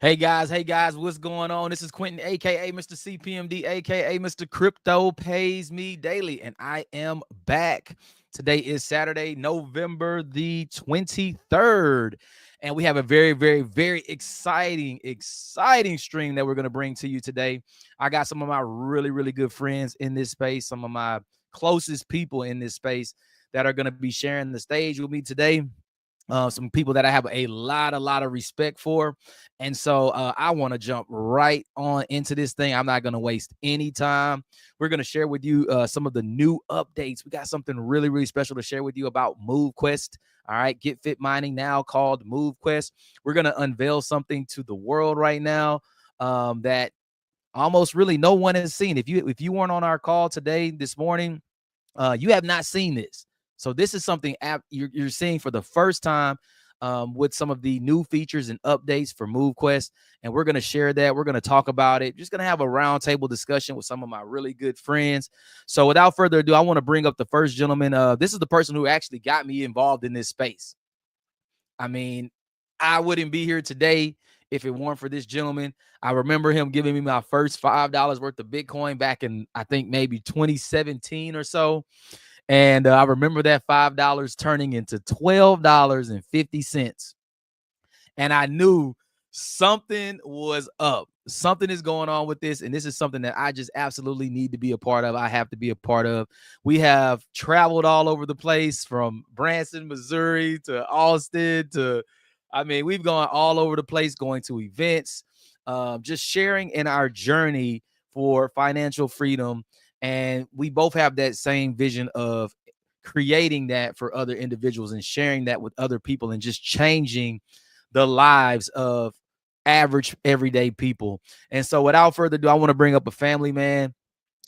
Hey guys, what's going on? This is Quentin, aka Mr. CPMD, aka Mr. Crypto Pays Me Daily, and I am back. Today is Saturday, November the 23rd, and we have a very exciting stream that we're going to bring to you today. I got some of my really good friends in this space, some of my closest people in this space that are going to be sharing the stage with me today. Some people that I have a lot of respect for. And so I want to jump right on into this thing. I'm not going to waste any time. We're going to share with you some of the new updates. We got something really special to share with you about MoveQuest. All right, Get Fit Mining now called MoveQuest. We're going to unveil something to the world right now that almost really no one has seen. If you weren't on our call today, this morning, you have not seen this. So this is something you're seeing for the first time with some of the new features and updates for MoveQuest. And we're going to share that. We're going to talk about it. Just going to have a roundtable discussion with some of my really good friends. So without further ado, I want to bring up the first gentleman. This is the person who actually got me involved in this space. I mean, I wouldn't be here today if it weren't for this gentleman. I remember him giving me my first $5 worth of Bitcoin back in, I think, maybe 2017 or so. And I remember that $5 turning into $12.50. And I knew something was up. Something is going on with this. And this is something that I just absolutely need to be a part of. I have to be a part of. We have traveled all over the place from Branson, Missouri to Austin to, we've gone all over the place, going to events, just sharing in our journey for financial freedom. And we both have that same vision of creating that for other individuals and sharing that with other people and just changing the lives of average everyday people. And so without further ado, I want to bring up a family man.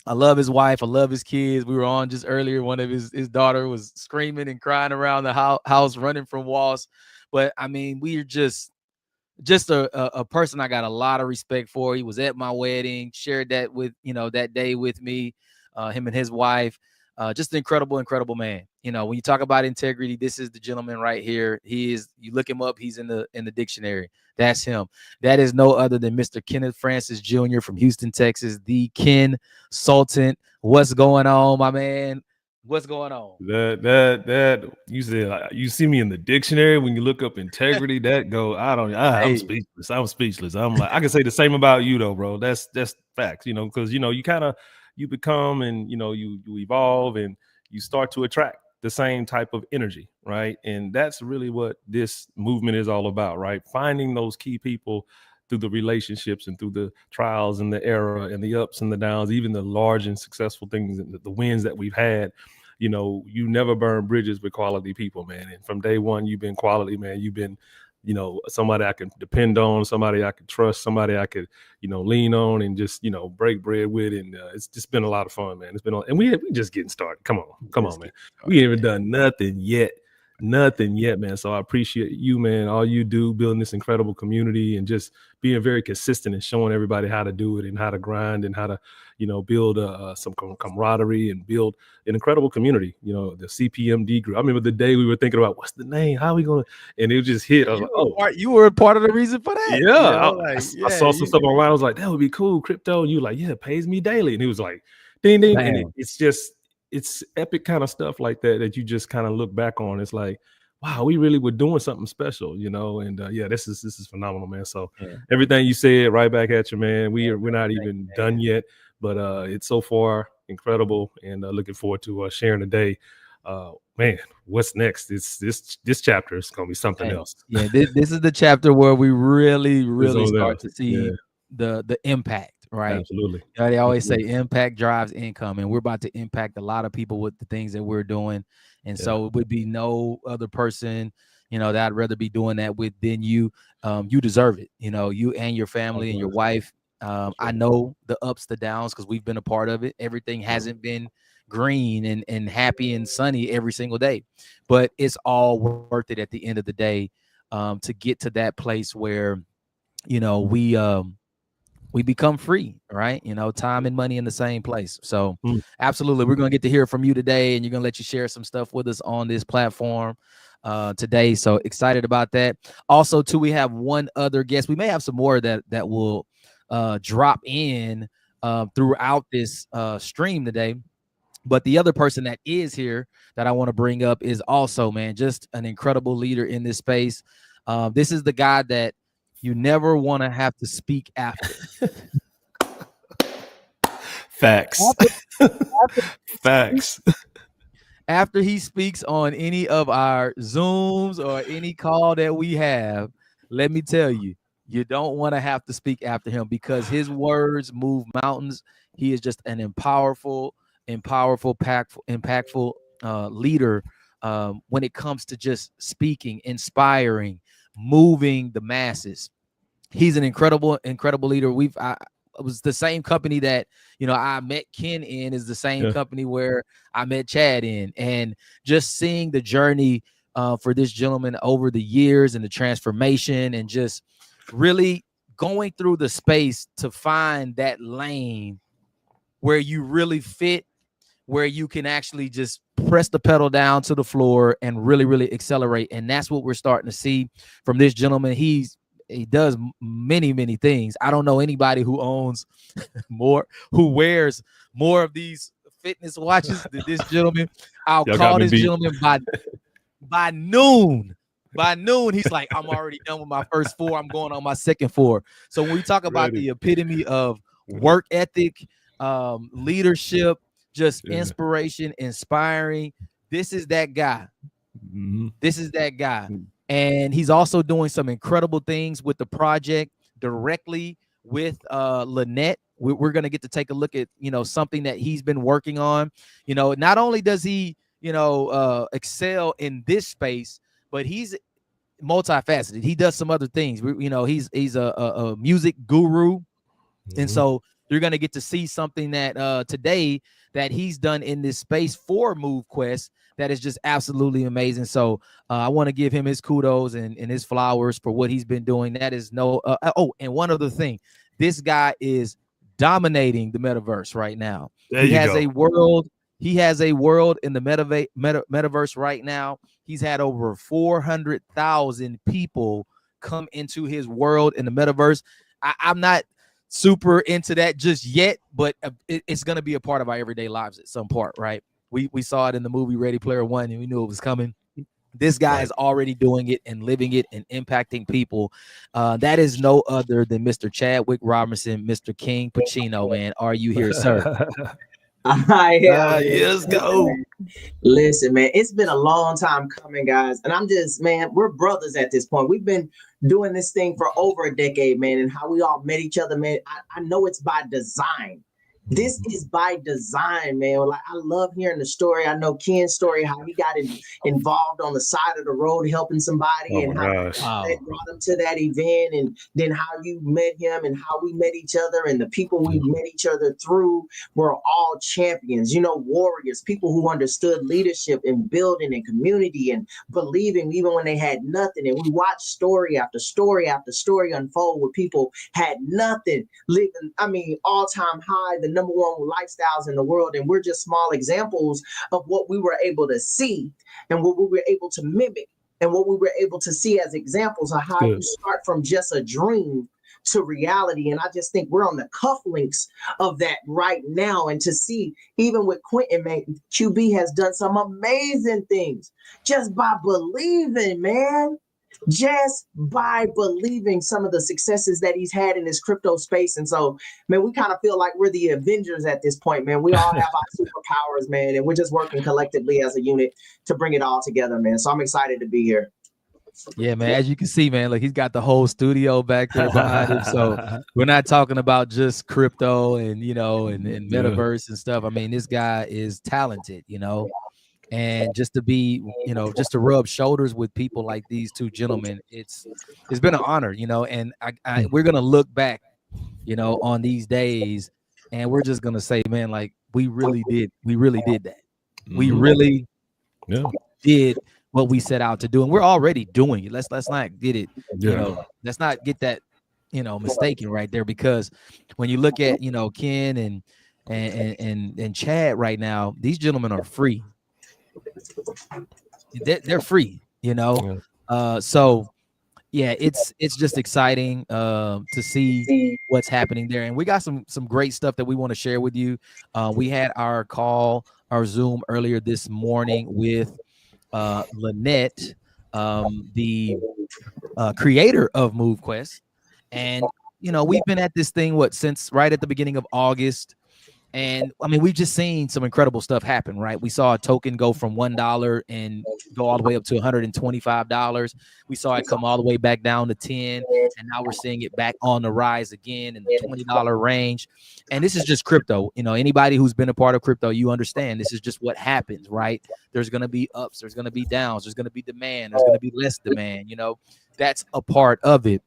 I love his wife. I love his kids. We were on just earlier. One of his daughter was screaming and crying around the house, running from walls. But we're just a person I got a lot of respect for. He was at my wedding, shared that with, that day with me, him and his wife. Just an incredible man. When you talk about integrity, this is the gentleman right here. He is, you look him up, he's in the dictionary. That's him. That is no other than Mr. Kenneth Francis Jr. from Houston, Texas, the Ken Sultan. What's going on, my man? What's going on? That you said, you see me in the dictionary when you look up integrity. I'm Hey, speechless. I'm like, I can say the same about you though, bro. That's facts. Because you kind of you become and you evolve and you start to attract the same type of energy, right? And that's really what this movement is all about, right? Finding those key people through the relationships and through the trials and the error and the ups and the downs, even the large and successful things and the wins that we've had. You never burn bridges with quality people, man. And from day one, you've been quality, man. You've been, somebody I can depend on, somebody I can trust, somebody I could, lean on and just, break bread with. And it's just been a lot of fun, man. It's been, and we just getting started. Come on, man. We ain't even done nothing yet. Nothing yet, man. So I appreciate you, man. All you do, building this incredible community and just being very consistent and showing everybody how to do it and how to grind and how to, build some camaraderie and build an incredible community. The CPMD group. I remember the day we were thinking about what's the name, how are we going to, and it just hit. I was like, you were a part of the reason for that. Yeah, I saw some stuff online. I was like, that would be cool, crypto. And you like, yeah, it pays me daily. And he was like, ding ding, and it's epic kind of stuff like that you just kind of look back on. It's like, wow, we really were doing something special, and this is phenomenal, man. So everything you said, right back at you, man. We're not even done yet, but it's so far incredible, and looking forward to sharing the day. Man, what's next? It's this chapter is gonna be something else. Yeah, this is the chapter where we really start to see the impact. Right. Absolutely. They always say impact drives income, and we're about to impact a lot of people with the things that we're doing. And so it would be no other person, that I'd rather be doing that with than you. You deserve it. You and your family and your wife. I know the ups, the downs, because we've been a part of it. Everything hasn't been green and happy and sunny every single day, but it's all worth it at the end of the day, to get to that place where, we become free, right? Time and money in the same place. So absolutely, we're going to get to hear from you today, and you're going to let you share some stuff with us on this platform. today. So excited about that. Also, too, we have one other guest. We may have some more that will drop in throughout this stream today. But the other person that is here that I want to bring up is also, man, just an incredible leader in this space. This is the guy that you never want to have to speak after. Facts. After, Facts. after he speaks on any of our Zooms or any call that we have, let me tell you, you don't want to have to speak after him because his words move mountains. He is just an impactful leader when it comes to just speaking, inspiring, moving the masses. He's an incredible leader. It was the same company that I met Ken in, is the same company where I met Chad in, and just seeing the journey for this gentleman over the years and the transformation and just really going through the space to find that lane where you really fit, where you can actually just press the pedal down to the floor and really accelerate. And that's what we're starting to see from this gentleman. He does many things. I don't know anybody who owns who wears more of these fitness watches than this gentleman. I'll call this gentleman by noon. By noon, he's like, I'm already done with my first 4. I'm going on my second 4. So when we talk about the epitome of work ethic, leadership, just inspiration, inspiring, this is that guy. This is that guy. And he's also doing some incredible things with the project directly with Lynette. We're going to get to take a look at, something that he's been working on. Not only does he, excel in this space, but he's multifaceted. He does some other things. He's a music guru. And so you're going to get to see something that today that he's done in this space for MoveQuest that is just absolutely amazing. So I want to give him his kudos and his flowers for what he's been doing. That is and one other thing, this guy is dominating the metaverse right now. He has a world in the metaverse right now. He's had over 400,000 people come into his world in the metaverse. I'm not super into that just yet, but it's going to be a part of our everyday lives at some part, right? We saw it in the movie Ready Player One, and we knew it was coming. This guy is already doing it and living it and impacting people. That is no other than Mr. Chadwick Robinson, Mr. King Pacino, man. Are you here, sir? Let's go. Listen, man, it's been a long time coming, guys. And I'm just, man, we're brothers at this point. We've been doing this thing for over a decade, man, and how we all met each other, man. I know it's by design. This is by design, man. Like, I love hearing the story. I know Ken's story, how he got involved on the side of the road helping somebody, and how that brought him to that event, and then how you met him and how we met each other, and the people we met each other through were all champions, warriors, people who understood leadership and building and community and believing even when they had nothing. And we watched story after story after story unfold where people had nothing, living, all-time high, the number one lifestyles in the world, and we're just small examples of what we were able to see and what we were able to mimic and what we were able to see as examples of how you start from just a dream to reality. And I just think we're on the cufflinks of that right now. And to see, even with Quentin, man, QB has done some amazing things just by believing, man. Just by believing some of the successes that he's had in this crypto space. And so, man, we kind of feel like we're the Avengers at this point, man. We all have our superpowers, man, and we're just working collectively as a unit to bring it all together, man. So I'm excited to be here. Yeah, man. As you can see, man, like he's got the whole studio back there behind him. So we're not talking about just crypto and, and metaverse and stuff. I mean, this guy is talented, and just to be, just to rub shoulders with people like these two gentlemen, it's been an honor, and we're going to look back, on these days, and we're just going to say, man, like we really did that. We really did what we set out to do, and we're already doing it. Let's not get it, let's not get that, mistaken right there, because when you look at, Ken and Chad right now, these gentlemen are free. They're free. you know. So yeah, it's just exciting to see what's happening there, and we got some great stuff that we want to share with you. We had our Zoom earlier this morning with Lynette, the creator of MoveQuest, and we've been at this thing since right at the beginning of August. And I mean, we've just seen some incredible stuff happen, right? We saw a token go from $1 and go all the way up to $125. We saw it come all the way back down to 10, and now we're seeing it back on the rise again in the $20 range. And this is just crypto. Anybody who's been a part of crypto, you understand this is just what happens, right? There's going to be ups, there's going to be downs, there's going to be demand, there's going to be less demand. That's a part of it.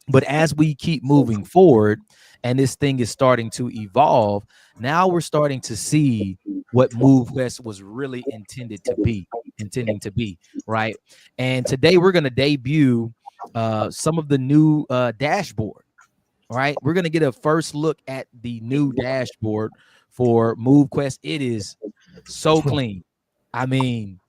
But as we keep moving forward and this thing is starting to evolve, now we're starting to see what MoveQuest was really intending to be, right? And today we're going to debut some of the new dashboard, right? We're going to get a first look at the new dashboard for MoveQuest. It is so clean. I mean,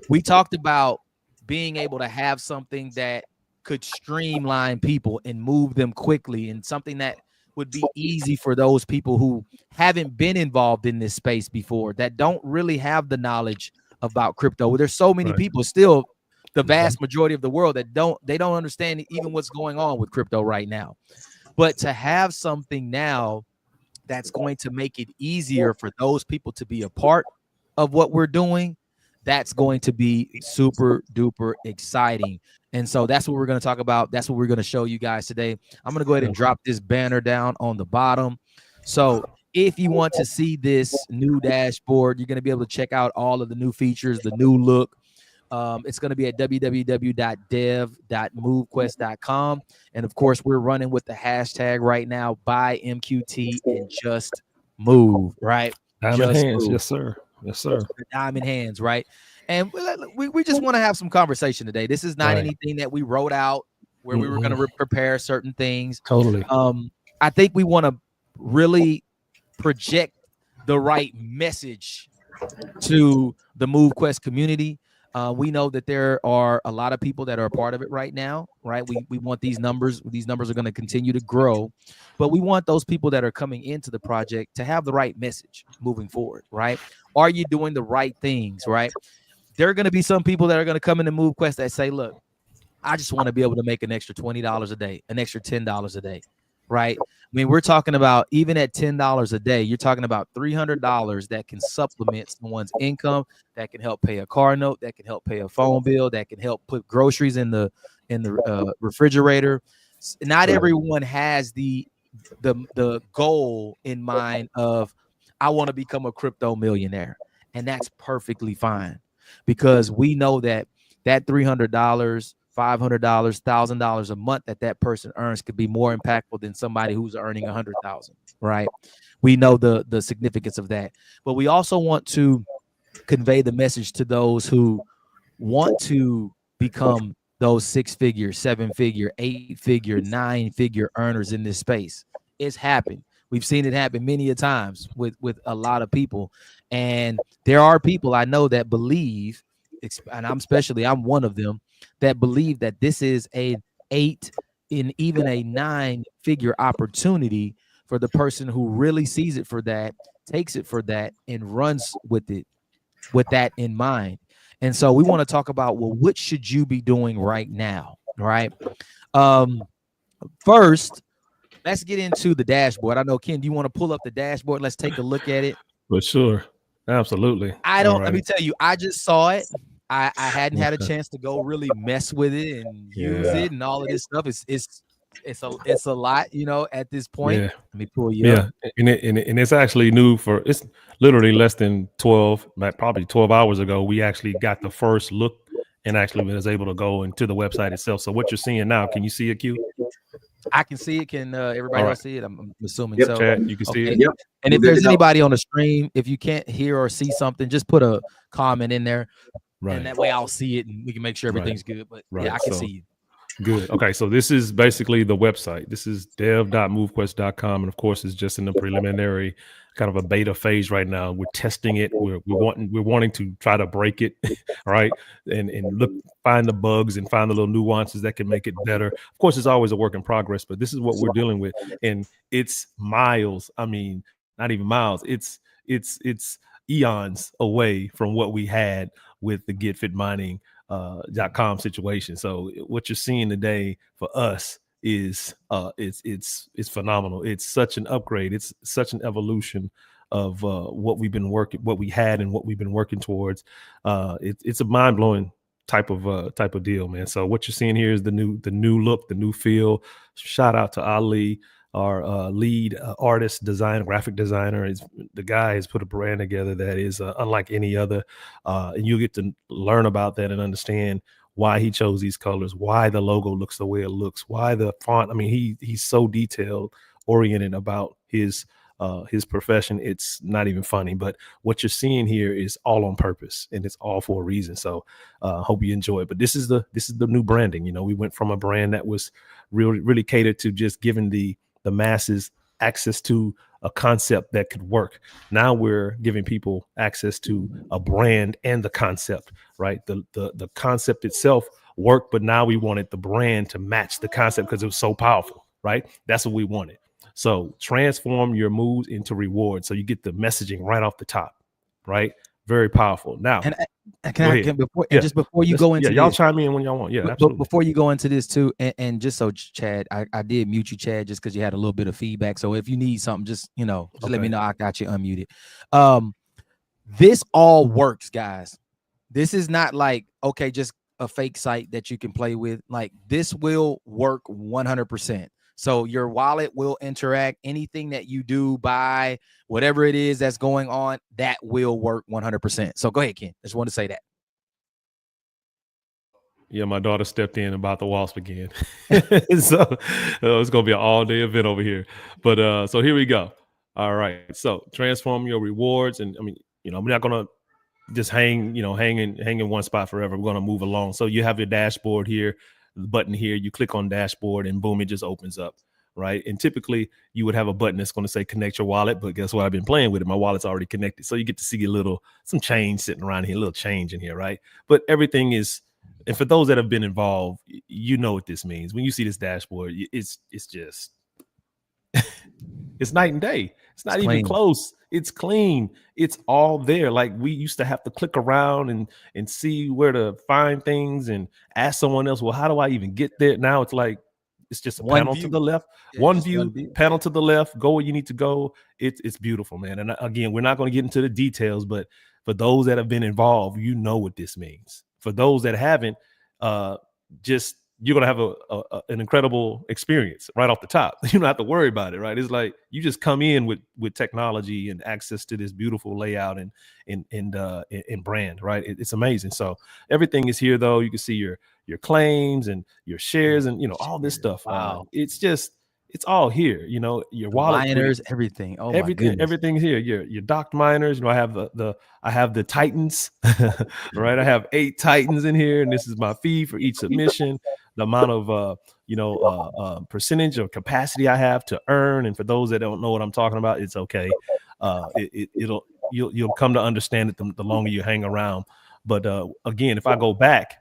we talked about being able to have something that could streamline people and move them quickly, and something that would be easy for those people who haven't been involved in this space before, that don't really have the knowledge about crypto. There's so many people still, the vast majority of the world, that don't understand even what's going on with crypto right now. But to have something now that's going to make it easier for those people to be a part of what we're doing, that's going to be super duper exciting. And so that's what we're going to talk about. That's what we're going to show you guys today. I'm going to go ahead and drop this banner down on the bottom. So if you want to see this new dashboard, you're going to be able to check out all of the new features, the new look. It's going to be at www.dev.movequest.com. And of course, we're running with the hashtag right now, buy MQT and just move, right? Diamond hands. Yes, sir. Yes, sir. Diamond hands, right? And we just want to have some conversation today. This is not anything that we wrote out where we were going to prepare certain things. Totally. I think we want to really project the right message to the MoveQuest community. We know that there are a lot of people that are a part of it right now, right? We want these numbers. These numbers are going to continue to grow, but we want those people that are coming into the project to have the right message moving forward, right? Are you doing the right things, right? There are going to be some people that are going to come into MoveQuest that say, look, I just want to be able to make an extra $20 a day, an extra $10 a day, right? I mean, we're talking about, even at $10 a day, you're talking about $300 that can supplement someone's income, that can help pay a car note, that can help pay a phone bill, that can help put groceries in the refrigerator. Not everyone has the goal in mind of, I want to become a crypto millionaire, and that's perfectly fine, because we know that $300, $500, $1,000 a month that person earns could be more impactful than somebody who's earning 100,000, right? We know the significance of that, but we also want to convey the message to those who want to become those 6-figure, 7-figure, 8-figure, 9-figure earners in this space. It's happened. We've seen it happen many a times with a lot of people, and there are people I know that believe, and I'm one of them, that believe that this is an 8 and even a 9-figure opportunity for the person who really sees it for that, takes it for that, and runs with it with that in mind. And so we want to talk about, well, what should you be doing right now, right? First, let's get into the dashboard. I know, Ken, do you want to pull up the dashboard? Let's take a look at it. For sure. Absolutely. Let me tell you, I just saw it. I hadn't had a chance to go really mess with it and use it and all of this stuff. It's a lot, at this point. Yeah. Let me pull you up. And it's actually new it's literally less than 12 hours ago. We actually got the first look and actually was able to go into the website itself. So what you're seeing now, can you see it, Q? I can see it. Can everybody else see it? I'm assuming so. Chat, you can see it. Yep. And if there's anybody on the stream, if you can't hear or see something, just put a comment in there. Right. And that way I'll see it and we can make sure everything's good. But yeah, I can see you. Good. Okay, so this is basically the website. This is dev.movequest.com, and of course, it's just in the preliminary kind of a beta phase right now. We're testing it. We're wanting to try to break it, right? And find the bugs and find the little nuances that can make it better. Of course, it's always a work in progress, but this is what we're dealing with, and it's miles. I mean, not even miles. It's eons away from what we had with the Get Fit Mining .com situation. So what you're seeing today for us is it's phenomenal. It's such an upgrade. It's such an evolution of what we had and what we've been working towards. It's a mind-blowing type of deal, man. So what you're seeing here is the new look, the new feel. Shout out to Ali, our lead artist, graphic designer. The guy has put a brand together that is unlike any other, and you get to learn about that and understand why he chose these colors, why the logo looks the way it looks, why the font. I mean, he's so detailed oriented about his profession. It's not even funny, but what you're seeing here is all on purpose, and it's all for a reason. So hope you enjoy it. But this is the new branding. You know, we went from a brand that was really catered to just giving the masses access to a concept that could work. Now we're giving people access to a brand and the concept, right? The concept itself worked, but now we wanted the brand to match the concept because it was so powerful, right? That's what we wanted. So transform your moves into rewards. So you get the messaging right off the top, right? Very powerful. Now, just before you go into y'all this, chime in when y'all want. Yeah, absolutely. Before you go into this too, and just so Chad, I did mute you, Chad, just because you had a little bit of feedback. So if you need something, just let me know. I got you unmuted. This all works, guys. This is not like just a fake site that you can play with. Like, this will work 100%. So your wallet will interact. Anything that you do, buy, whatever it is that's going on, that will work 100%. So go ahead, Ken. I just want to say that. Yeah, my daughter stepped in about the wasp again. So it's going to be an all-day event over here. But so here we go. All right. So transform your rewards. And I mean, I'm not going to just hang in one spot forever. We're going to move along. So you have your dashboard here, the button here. You click on dashboard and boom, it just opens up. Right. And typically you would have a button that's going to say connect your wallet. But guess what? I've been playing with it. My wallet's already connected. So you get to see some change sitting around here, a little change in here. Right. But everything is. And for those that have been involved, you know what this means. When you see this dashboard, it's just it's night and day. It's not even close. It's clean. It's all there. Like, we used to have to click around and see where to find things and ask someone else, well, how do I even get there? Now it's like, it's just a panel to the left, one view, panel to the left, go where you need to go. It's beautiful, man. And again, we're not going to get into the details, but for those that have been involved, you know what this means. For those that haven't, you're going to have an incredible experience right off the top. You don't have to worry about it, right? It's like you just come in with technology and access to this beautiful layout and brand, right? It's amazing. So everything is here, though. You can see your claims and your shares and, all this stuff. Wow. It's all here, your wallet, miners, everything. Oh, everything's here. Your docked miners. I have the Titans, right? I have 8 Titans in here, and this is my fee for each submission. The amount of percentage of capacity I have to earn. And for those that don't know what I'm talking about, it's okay. You'll come to understand it the longer you hang around. But again, if I go back,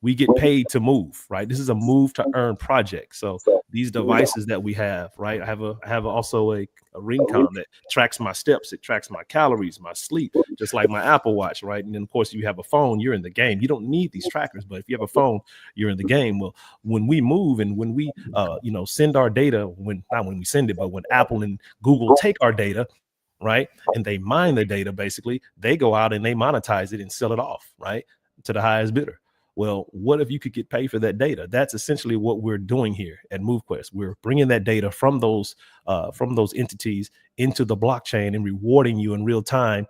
we get paid to move, right? This is a move to earn project. So these devices that we have, right? I have also a ring cam that tracks my steps. It tracks my calories, my sleep, just like my Apple Watch, right? And then of course you have a phone, you're in the game. You don't need these trackers, but if you have a phone, you're in the game. Well, when we move and when we, send our data, not when we send it, but when Apple and Google take our data, right? And they mine the data, basically, they go out and they monetize it and sell it off, right? To the highest bidder. Well, what if you could get paid for that data? That's essentially what we're doing here at MoveQuest. We're bringing that data from those entities into the blockchain and rewarding you in real time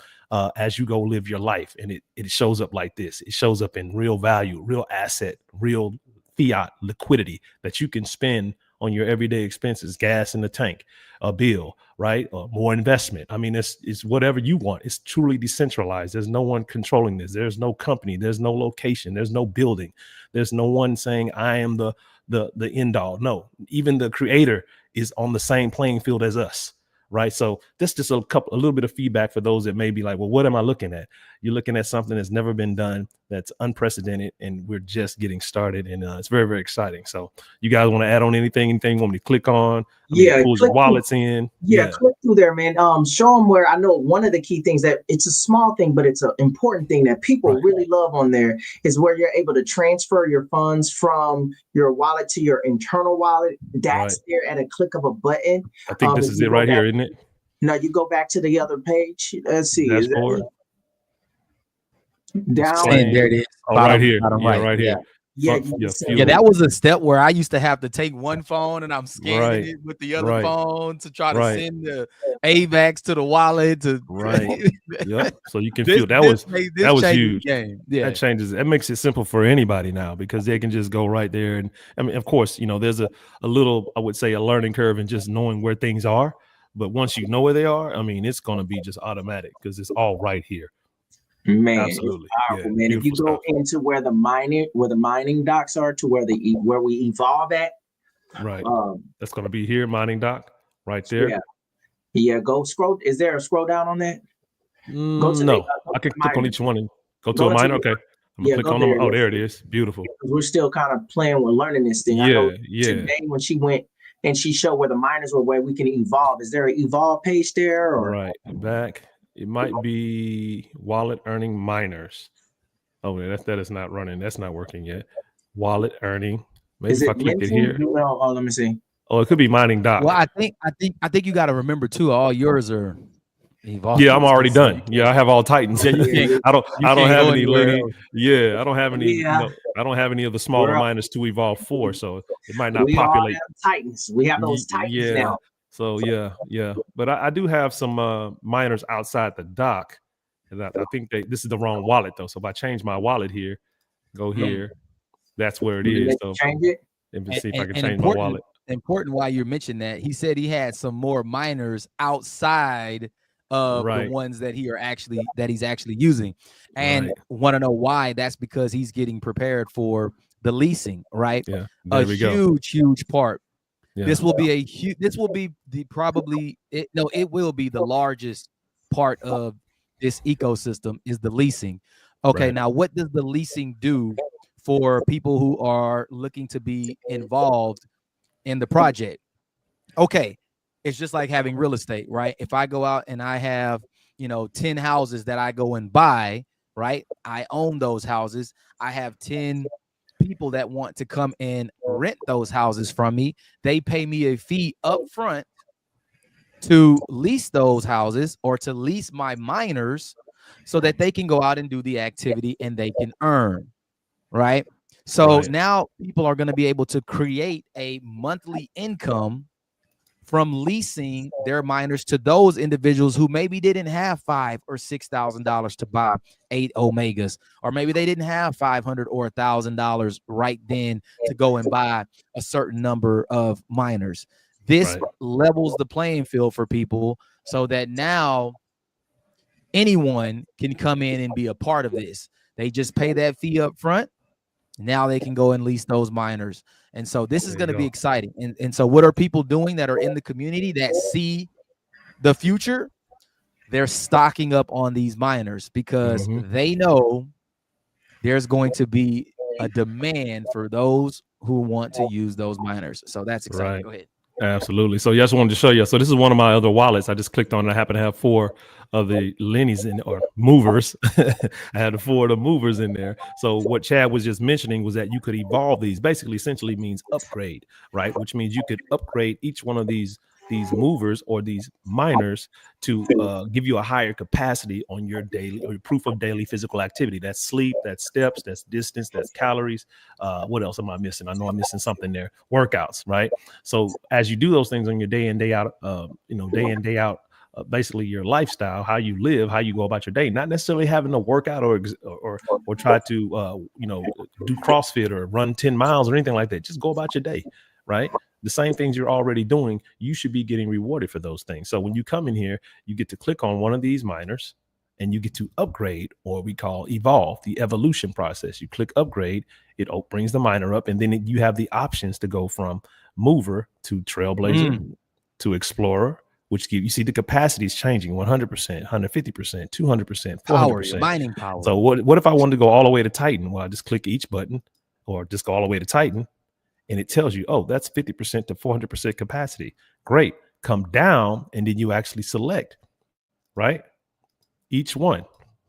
as you go live your life. And it shows up like this. It shows up in real value, real asset, real fiat liquidity that you can spend on your everyday expenses, gas in the tank, a bill, right? Or more investment. I mean, it's whatever you want. It's truly decentralized. There's no one controlling this. There's no company. There's no location. There's no building. There's no one saying I am the the end all. No, even the creator is on the same playing field as us. Right. So this just a little bit of feedback for those that may be like, well, what am I looking at? You're looking at something that's never been done, that's unprecedented, and we're just getting started. And it's very, very exciting. So you guys want to add on anything you want me to click on? Pull your wallets in. Click through there, man. Show them where. I know one of the key things that it's a small thing, but it's an important thing that people really love on there is where you're able to transfer your funds from your wallet to your internal wallet. That's there at a click of a button. I think this is it right here, isn't it? No, you go back to the other page. Let's see. Dashboard. Down. And there it is. Oh, right here. Right here. Yeah, that was a step where I used to have to take one phone and I'm scanning it with the other phone to try to send the AVAX to the wallet. Yep. So you can feel that was huge. That changes. That makes it simple for anybody now because they can just go right there. And I mean, of course, there's a little, I would say, a learning curve in just knowing where things are. But once you know where they are, I mean, it's going to be just automatic because it's all right here. Man, absolutely, it's powerful, man. If you go into where the mining docks are, to where we evolve at, right? That's going to be here, mining dock, right there. Yeah. Go scroll. Is there a scroll down on that? No, I can click on each one and go to a miner. Okay, I'm gonna click on them. Oh, there it is. Beautiful. We're still kind of playing with learning this thing. I know today when she went and she showed where the miners were, where we can evolve. Is there an evolve page there? Or? Right back. It might be wallet earning miners. Oh, that is not running. That's not working yet. Wallet earning. Maybe if I click it here. Oh, let me see. Oh, it could be mining doc. Well, I think you got to remember too. All yours are evolved. Yeah, I'm already done. Yeah, I have all Titans. I don't have any. I don't have any. I don't have any of the smaller miners to evolve for, so it might not populate. Titans. We have those Titans now. So yeah, but I do have some miners outside the dock, and I think this is the wrong wallet though. So if I change my wallet here, go here, that's where it is. So change it. And see if I can change my wallet. Important why you mentioned that. He said he had some more miners outside of the ones that he's actually using, and want to know why. That's because he's getting prepared for the leasing, right? Yeah, huge part. Yeah. This will be it will be the largest part of this ecosystem is the leasing. Okay, now what does the leasing do for people who are looking to be involved in the project? Okay, it's just like having real estate, right? If I go out and I have, 10 houses that I go and buy, right? I own those houses. I have 10 people that want to come and rent those houses from me. They pay me a fee up front to lease those houses or to lease my miners so that they can go out and do the activity and they can earn, right? So now people are going to be able to create a monthly income from leasing their miners to those individuals who maybe didn't have $5,000 or $6,000 to buy 8 Omegas, or maybe they didn't have $500 or $1,000 right then to go and buy a certain number of miners. This levels the playing field for people so that now anyone can come in and be a part of this. They just pay that fee up front. Now they can go and lease those miners. And so this is going to be exciting. And so what are people doing that are in the community that see the future? They're stocking up on these miners because they know there's going to be a demand for those who want to use those miners. So that's exciting. Go ahead. Absolutely. So, just wanted to show you. So, this is one of my other wallets. I just clicked on it. I happen to have 4 of the Lennies or movers. I had 4 of the movers in there. So, what Chad was just mentioning was that you could evolve these. Basically, essentially means upgrade, right? Which means you could upgrade each one of these movers or these miners to give you a higher capacity on your daily or your proof of daily physical activity. That's sleep, that's steps, that's distance, that's calories. What else am I missing? I know I'm missing something there. Workouts, right? So as you do those things on your day in, day out, basically your lifestyle, how you live, how you go about your day, not necessarily having to work out or try to do CrossFit or run 10 miles or anything like that. Just go about your day, right? The same things you're already doing, you should be getting rewarded for those things. So when you come in here, you get to click on one of these miners, and you get to upgrade, or we call evolve, the evolution process. You click upgrade, it brings the miner up, and then you have the options to go from mover to trailblazer to explorer, which you see the capacity is changing 100%, 150%, 200%, 400%. Mining power. So what if I wanted to go all the way to Titan? Well, I just click each button, or just go all the way to Titan, and it tells you, oh, that's 50% to 400% capacity. Great. Come down, and then you actually select, right, each one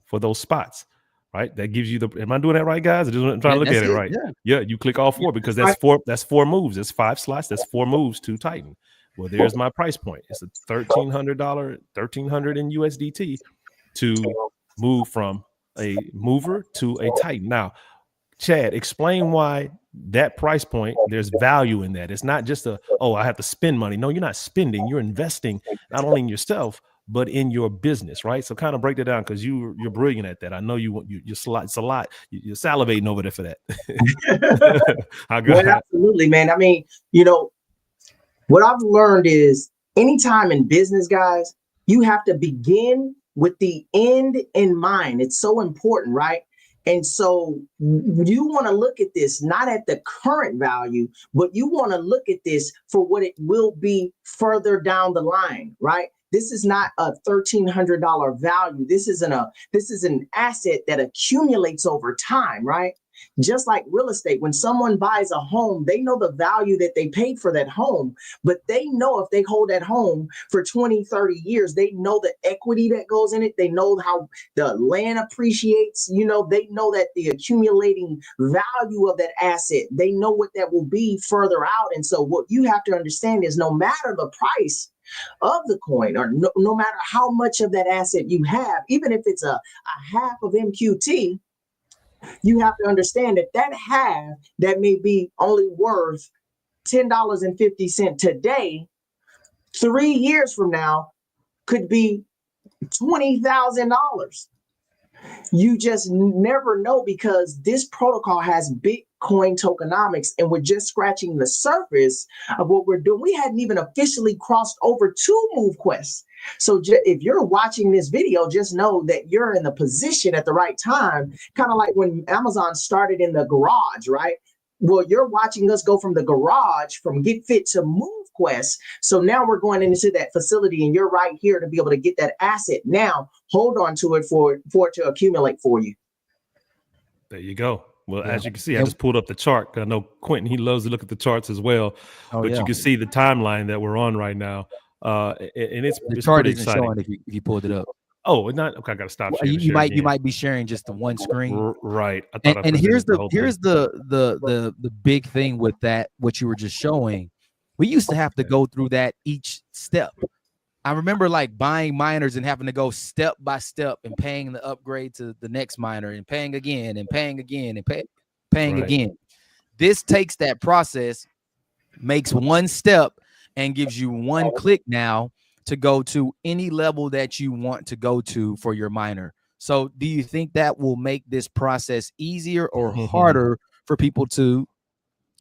for those spots, right? That gives you the, am I doing that right, guys? I'm trying to look at it right. Yeah, you click all four, because that's four moves. That's 5 slots. That's 4 moves to Titan. Well, there's my price point. It's a $1,300 in USDT to move from a mover to a Titan. Now, Chad, explain why that price point, there's value in that. It's not just I have to spend money. No, you're not spending. You're investing not only in yourself, but in your business, right? So kind of break that down, because you're brilliant at that. I know you're salivating over there for that. Well, absolutely, man. I mean, what I've learned is anytime in business, guys, you have to begin with the end in mind. It's so important, right? And so you want to look at this not at the current value, but you want to look at this for what it will be further down the line, right? This is not a $1,300 value. This is an asset that accumulates over time, right? Just like real estate, when someone buys a home, they know the value that they paid for that home, but they know if they hold that home for 20, 30 years, they know the equity that goes in it. They know how the land appreciates, they know that the accumulating value of that asset, they know what that will be further out. And so what you have to understand is no matter the price of the coin, or no matter how much of that asset you have, even if it's a half of MQT, you have to understand that half that may be only worth $10.50 today, 3 years from now could be $20,000. You just never know, because this protocol has Bitcoin tokenomics, and we're just scratching the surface of what we're doing. We hadn't even officially crossed over to MoveQuest. So if you're watching this video, just know that you're in the position at the right time, kind of like when Amazon started in the garage, right? Well, you're watching us go from the garage, from Get Fit to MoveQuest. So now we're going into that facility, and you're right here to be able to get that asset. Now, hold on to it for it to accumulate for you. There you go. Well, as you can see, I just pulled up the chart. I know Quentin, he loves to look at the charts as well. But you can see the timeline that we're on right now. And it's chart pretty isn't exciting. showing if you pulled it up. Oh, it's not okay. I gotta stop. You might be sharing just the one screen, right? And here's the big thing with that. What you were just showing, we used to have to go through that each step. I remember like buying miners and having to go step by step and paying the upgrade to the next miner and paying again and paying again and paying again. This takes that process, makes one step, and gives you one click now to go to any level that you want to go to for your miner. So do you think that will make this process easier or harder for people to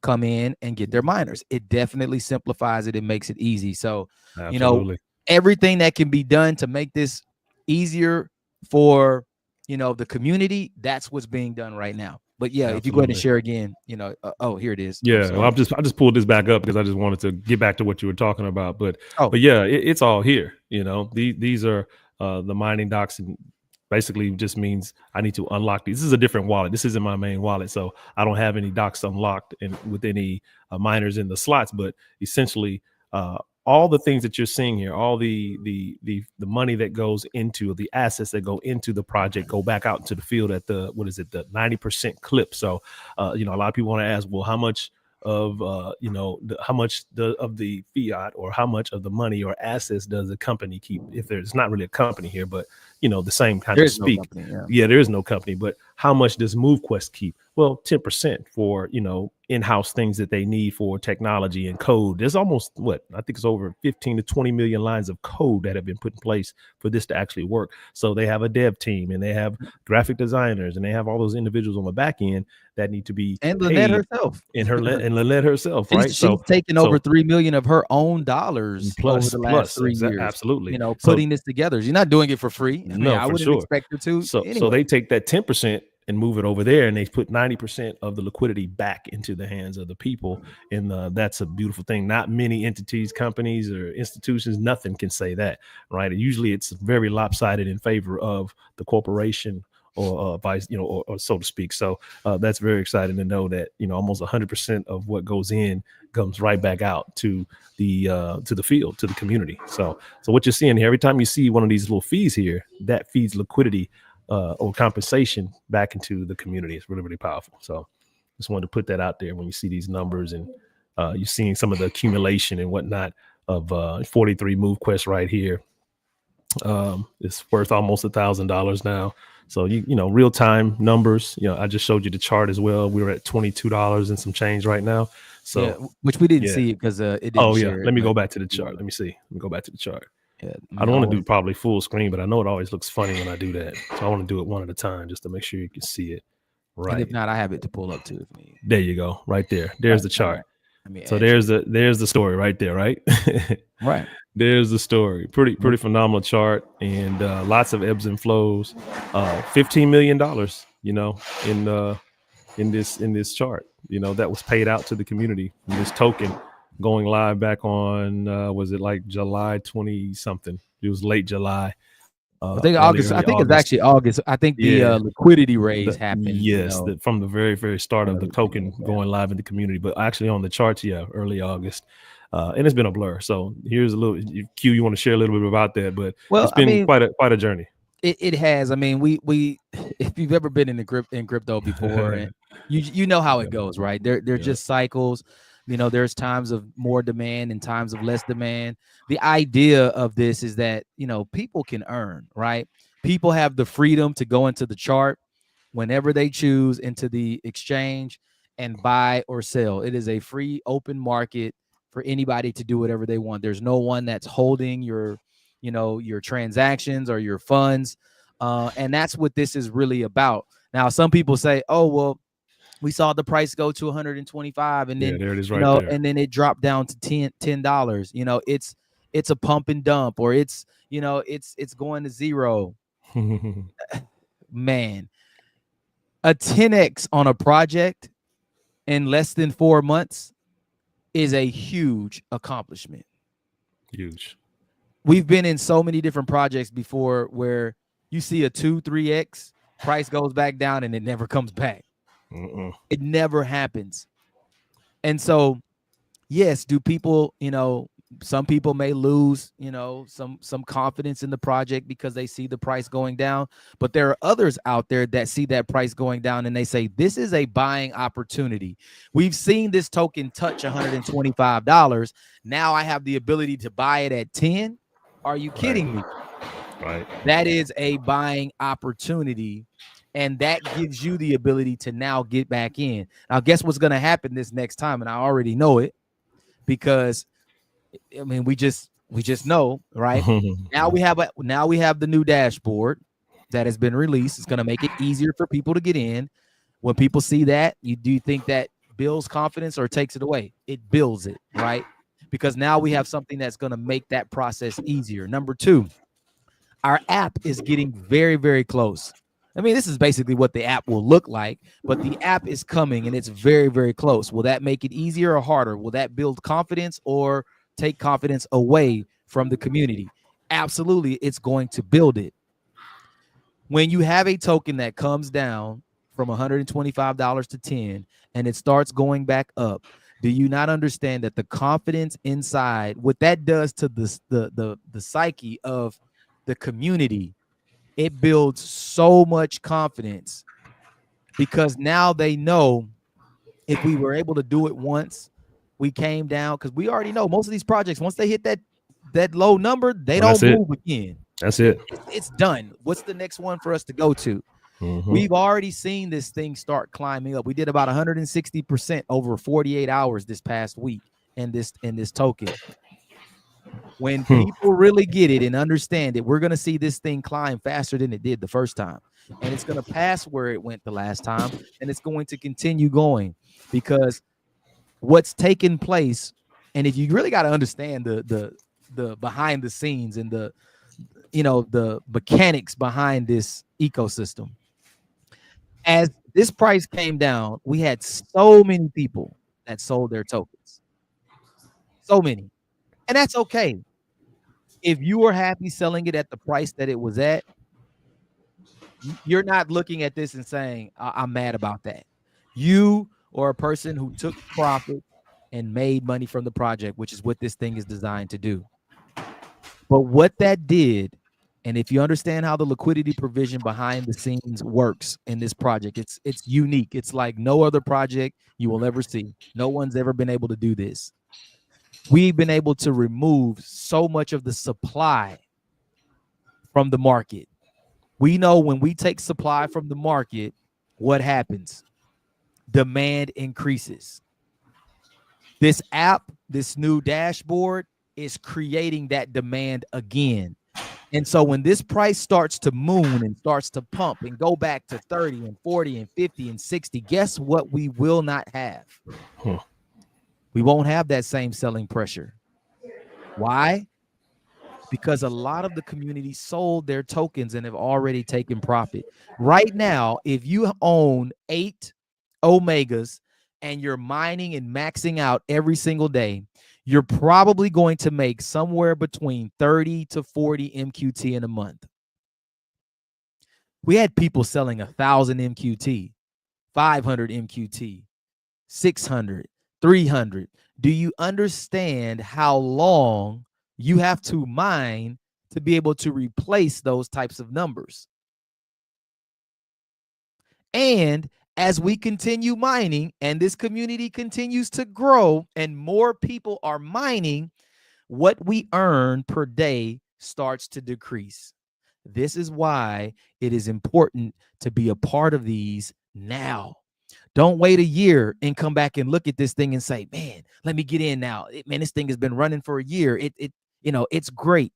come in and get their miners? It definitely simplifies it. It makes it easy. So, absolutely. Everything that can be done to make this easier for, the community, that's what's being done right now. But yeah, if you go ahead and share again, here it is. Yeah, well, I just pulled this back up because I just wanted to get back to what you were talking about. But yeah, it's all here. These are the mining docs, and basically just means I need to unlock these. This is a different wallet. This isn't my main wallet, so I don't have any docs unlocked with any miners in the slots. But essentially, all the things that you're seeing here, all the money that goes into the assets that go into the project go back out into the field at the 90% clip. So a lot of people want to ask, well, how much of how much of the fiat, or how much of the money or assets does the company keep? If there's not really a company here, but the same kind of speak. No company, there is no company, but how much does MoveQuest keep? Well, 10% for in-house things that they need for technology and code. There's almost I think it's over 15 to 20 million lines of code that have been put in place for this to actually work. So they have a dev team and they have graphic designers and they have all those individuals on the back end that need to be And paid. Lynette herself. And Lynette herself, right? She's taken over $3 million of her own dollars over the last 3 years. Absolutely. You know, putting this together. You're not doing it for free. I mean, I for wouldn't sure. expect her to. So anyway. they take that 10% and move it over there, and they put 90% of the liquidity back into the hands of the people. And that's a beautiful thing. Not many entities, companies, or institutions, nothing can say that, right? And usually it's very lopsided in favor of the corporation or vice, or so to speak. So that's very exciting to know that, almost 100% of what goes in comes right back out to the field, to the community. So what you're seeing here, every time you see one of these little fees here, that feeds liquidity or compensation back into the community. It's really, really powerful. So just wanted to put that out there when you see these numbers, and you're seeing some of the accumulation and whatnot of 43 MoveQuest right here. It's worth almost $1,000 now. So real time numbers. I just showed you the chart as well. We were at $22 and some change right now. So which we didn't see because it didn't. Oh yeah, let me go back to the chart. Let me see. Let me go back to the chart. Yeah, I don't want to do probably full screen, but I know it always looks funny when I do that. So I want to do it one at a time just to make sure you can see it. Right. And if not, I have it to pull up too. There you go. Right there. There's the chart. So there's the story right there. Right. Right. There's the story. Pretty phenomenal chart, and lots of ebbs and flows. $15 million, in this chart, that was paid out to the community. And this token going live back on was it like July 20 something? It was late July. I think August. I think it's actually August. I think the liquidity raise happened. Yes, from the very, very start of the token going live in the community. But actually on the charts, early August. And it's been a blur. So here's a little Q. You want to share a little bit about that? But it's been quite a journey. It has. I mean, we if you've ever been in crypto before, and you know how it goes, right? They're just cycles. There's times of more demand and times of less demand. The idea of this is that, people can earn, right? People have the freedom to go into the chart whenever they choose into the exchange and buy or sell. It is a free open market for anybody to do whatever they want. There's no one that's holding your transactions or your funds. And that's what this is really about. Now, some people say, oh, well, we saw the price go to 125 and then, there it is right there. And then it dropped down to $10. It's a pump and dump, or it's going to zero. Man, a 10x on a project in less than 4 months is a huge accomplishment. Huge. We've been in so many different projects before where you see a 2-3x, price goes back down and it never comes back. It never happens. And so, yes, do people, some people may lose, some confidence in the project because they see the price going down. But there are others out there that see that price going down and they say, this is a buying opportunity. We've seen this token touch $125. Now I have the ability to buy it at 10. Are you kidding me? Right. That is a buying opportunity. And that gives you the ability to now get back in. Now, guess what's going to happen this next time? And I already know it because, I mean, we just know, right? Now we have the new dashboard that has been released. It's going to make it easier for people to get in. When people see that, do you think that builds confidence or takes it away? It builds it, right? Because now we have something that's going to make that process easier. Number 2, our app is getting very, very close. I mean, this is basically what the app will look like, but the app is coming and it's very, very close. Will that make it easier or harder? Will that build confidence or take confidence away from the community? Absolutely, it's going to build it. When you have a token that comes down from $125 to 10 and it starts going back up, do you not understand that the confidence inside, what that does to the psyche of the community? It builds so much confidence because now they know if we were able to do it once, we came down, because we already know most of these projects, once they hit that low number, they don't move again. That's it. It's done. What's the next one for us to go to? We've already seen this thing start climbing up. We did about 160% over 48 hours this past week in this token. When people really get it and understand it, we're going to see this thing climb faster than it did the first time. And it's going to pass where it went the last time. And it's going to continue going because what's taking place, and if you really got to understand the behind the scenes and the mechanics behind this ecosystem. As this price came down, we had so many people that sold their tokens. So many. And that's okay. If you were happy selling it at the price that it was at, you're not looking at this and saying, I'm mad about that. You are a person who took profit and made money from the project, which is what this thing is designed to do. But what that did, and if you understand how the liquidity provision behind the scenes works in this project, it's unique. It's like no other project you will ever see. No one's ever been able to do this. We've been able to remove so much of the supply from the market. We know when we take supply from the market, what happens? Demand increases. This app, this new dashboard is creating that demand again. And so when this price starts to moon and starts to pump and go back to 30 and 40 and 50 and 60, guess what we will not have? We won't have that same selling pressure. Why? Because a lot of the community sold their tokens and have already taken profit. Right now, if you own 8 Omegas and you're mining and maxing out every single day, you're probably going to make somewhere between 30 to 40 MQT in a month. We had people selling 1,000 MQT, 500 MQT, 600, 300. Do you understand how long you have to mine to be able to replace those types of numbers? And as we continue mining and this community continues to grow and more people are mining, what we earn per day starts to decrease. This is why it is important to be a part of these now. Don't wait a year and come back and look at this thing and say, man, let me get in now. Man, this thing has been running for a year. It's great.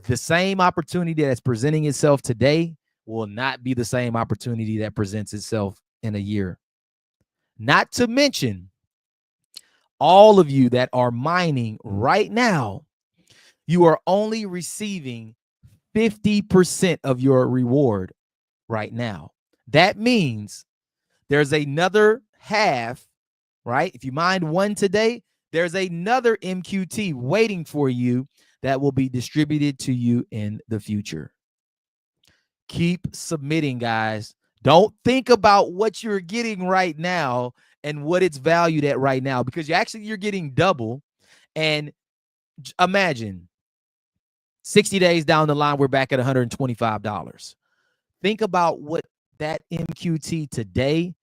The same opportunity that's presenting itself today will not be the same opportunity that presents itself in a year. Not to mention all of you that are mining right now, you are only receiving 50% of your reward right now. That means there's another half, right? If you mined 1 today, there's another MQT waiting for you that will be distributed to you in the future. Keep submitting, guys. Don't think about what you're getting right now and what it's valued at right now, because you're getting double. And imagine 60 days down the line, we're back at $125. Think about what that MQT today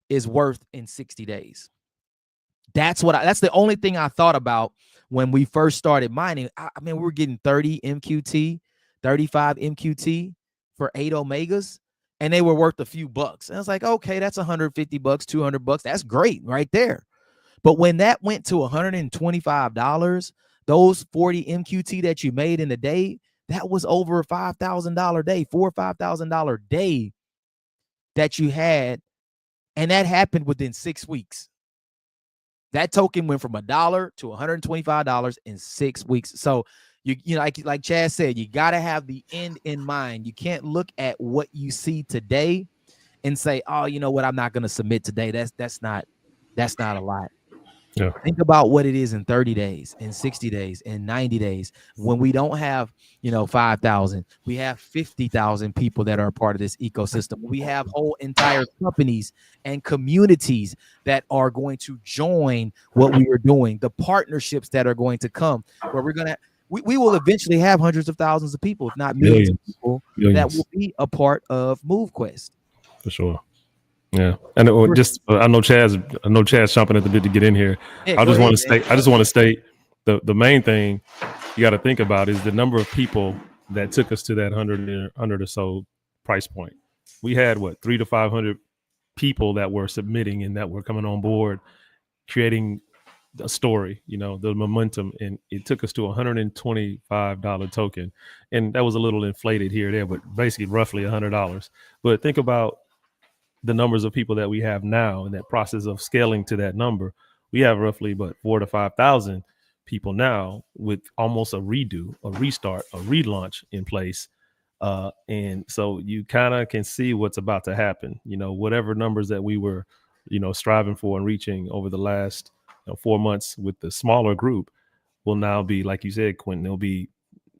is worth in 60 days. That's the only thing I thought about when we first started mining. I mean, we were getting 30 MQT, 35 MQT for 8 Omegas, and they were worth a few bucks. And I was like, okay, that's $150, $200. That's great right there. But when that went to $125, those 40 MQT that you made in a day, that was over a $5,000 day, $4,000 or $5,000 day that you had. And that happened within 6 weeks. That token went from $1 to $125 in 6 weeks. So like Chad said, you got to have the end in mind. You can't look at what you see today and say, oh, you know what, I'm not going to submit today. That's not a lot. Yeah. Think about what it is in 30 days, in 60 days, in 90 days, when we don't have, 5,000, we have 50,000 people that are a part of this ecosystem. We have whole entire companies and communities that are going to join what we are doing, the partnerships that are going to come, where we will eventually have hundreds of thousands of people, if not millions of people that will be a part of MoveQuest. For sure. Yeah, and I know Chad's chomping at the bit to get in here. I just want to state the main thing you got to think about is the number of people that took us to that 100 or so price point. we had what 300 to 500 people that were submitting and that were coming on board, creating a story, the momentum, and it took us to $125 token, and that was a little inflated here or there, but basically roughly $100. But think about the numbers of people that we have now in that process of scaling to that number. We have roughly 4,000 to 5,000 people now with almost a redo, a restart, a relaunch in place. And so you kind of can see what's about to happen. Whatever numbers that we were, striving for and reaching over the last 4 months with the smaller group will now be, like you said, Quentin, it'll be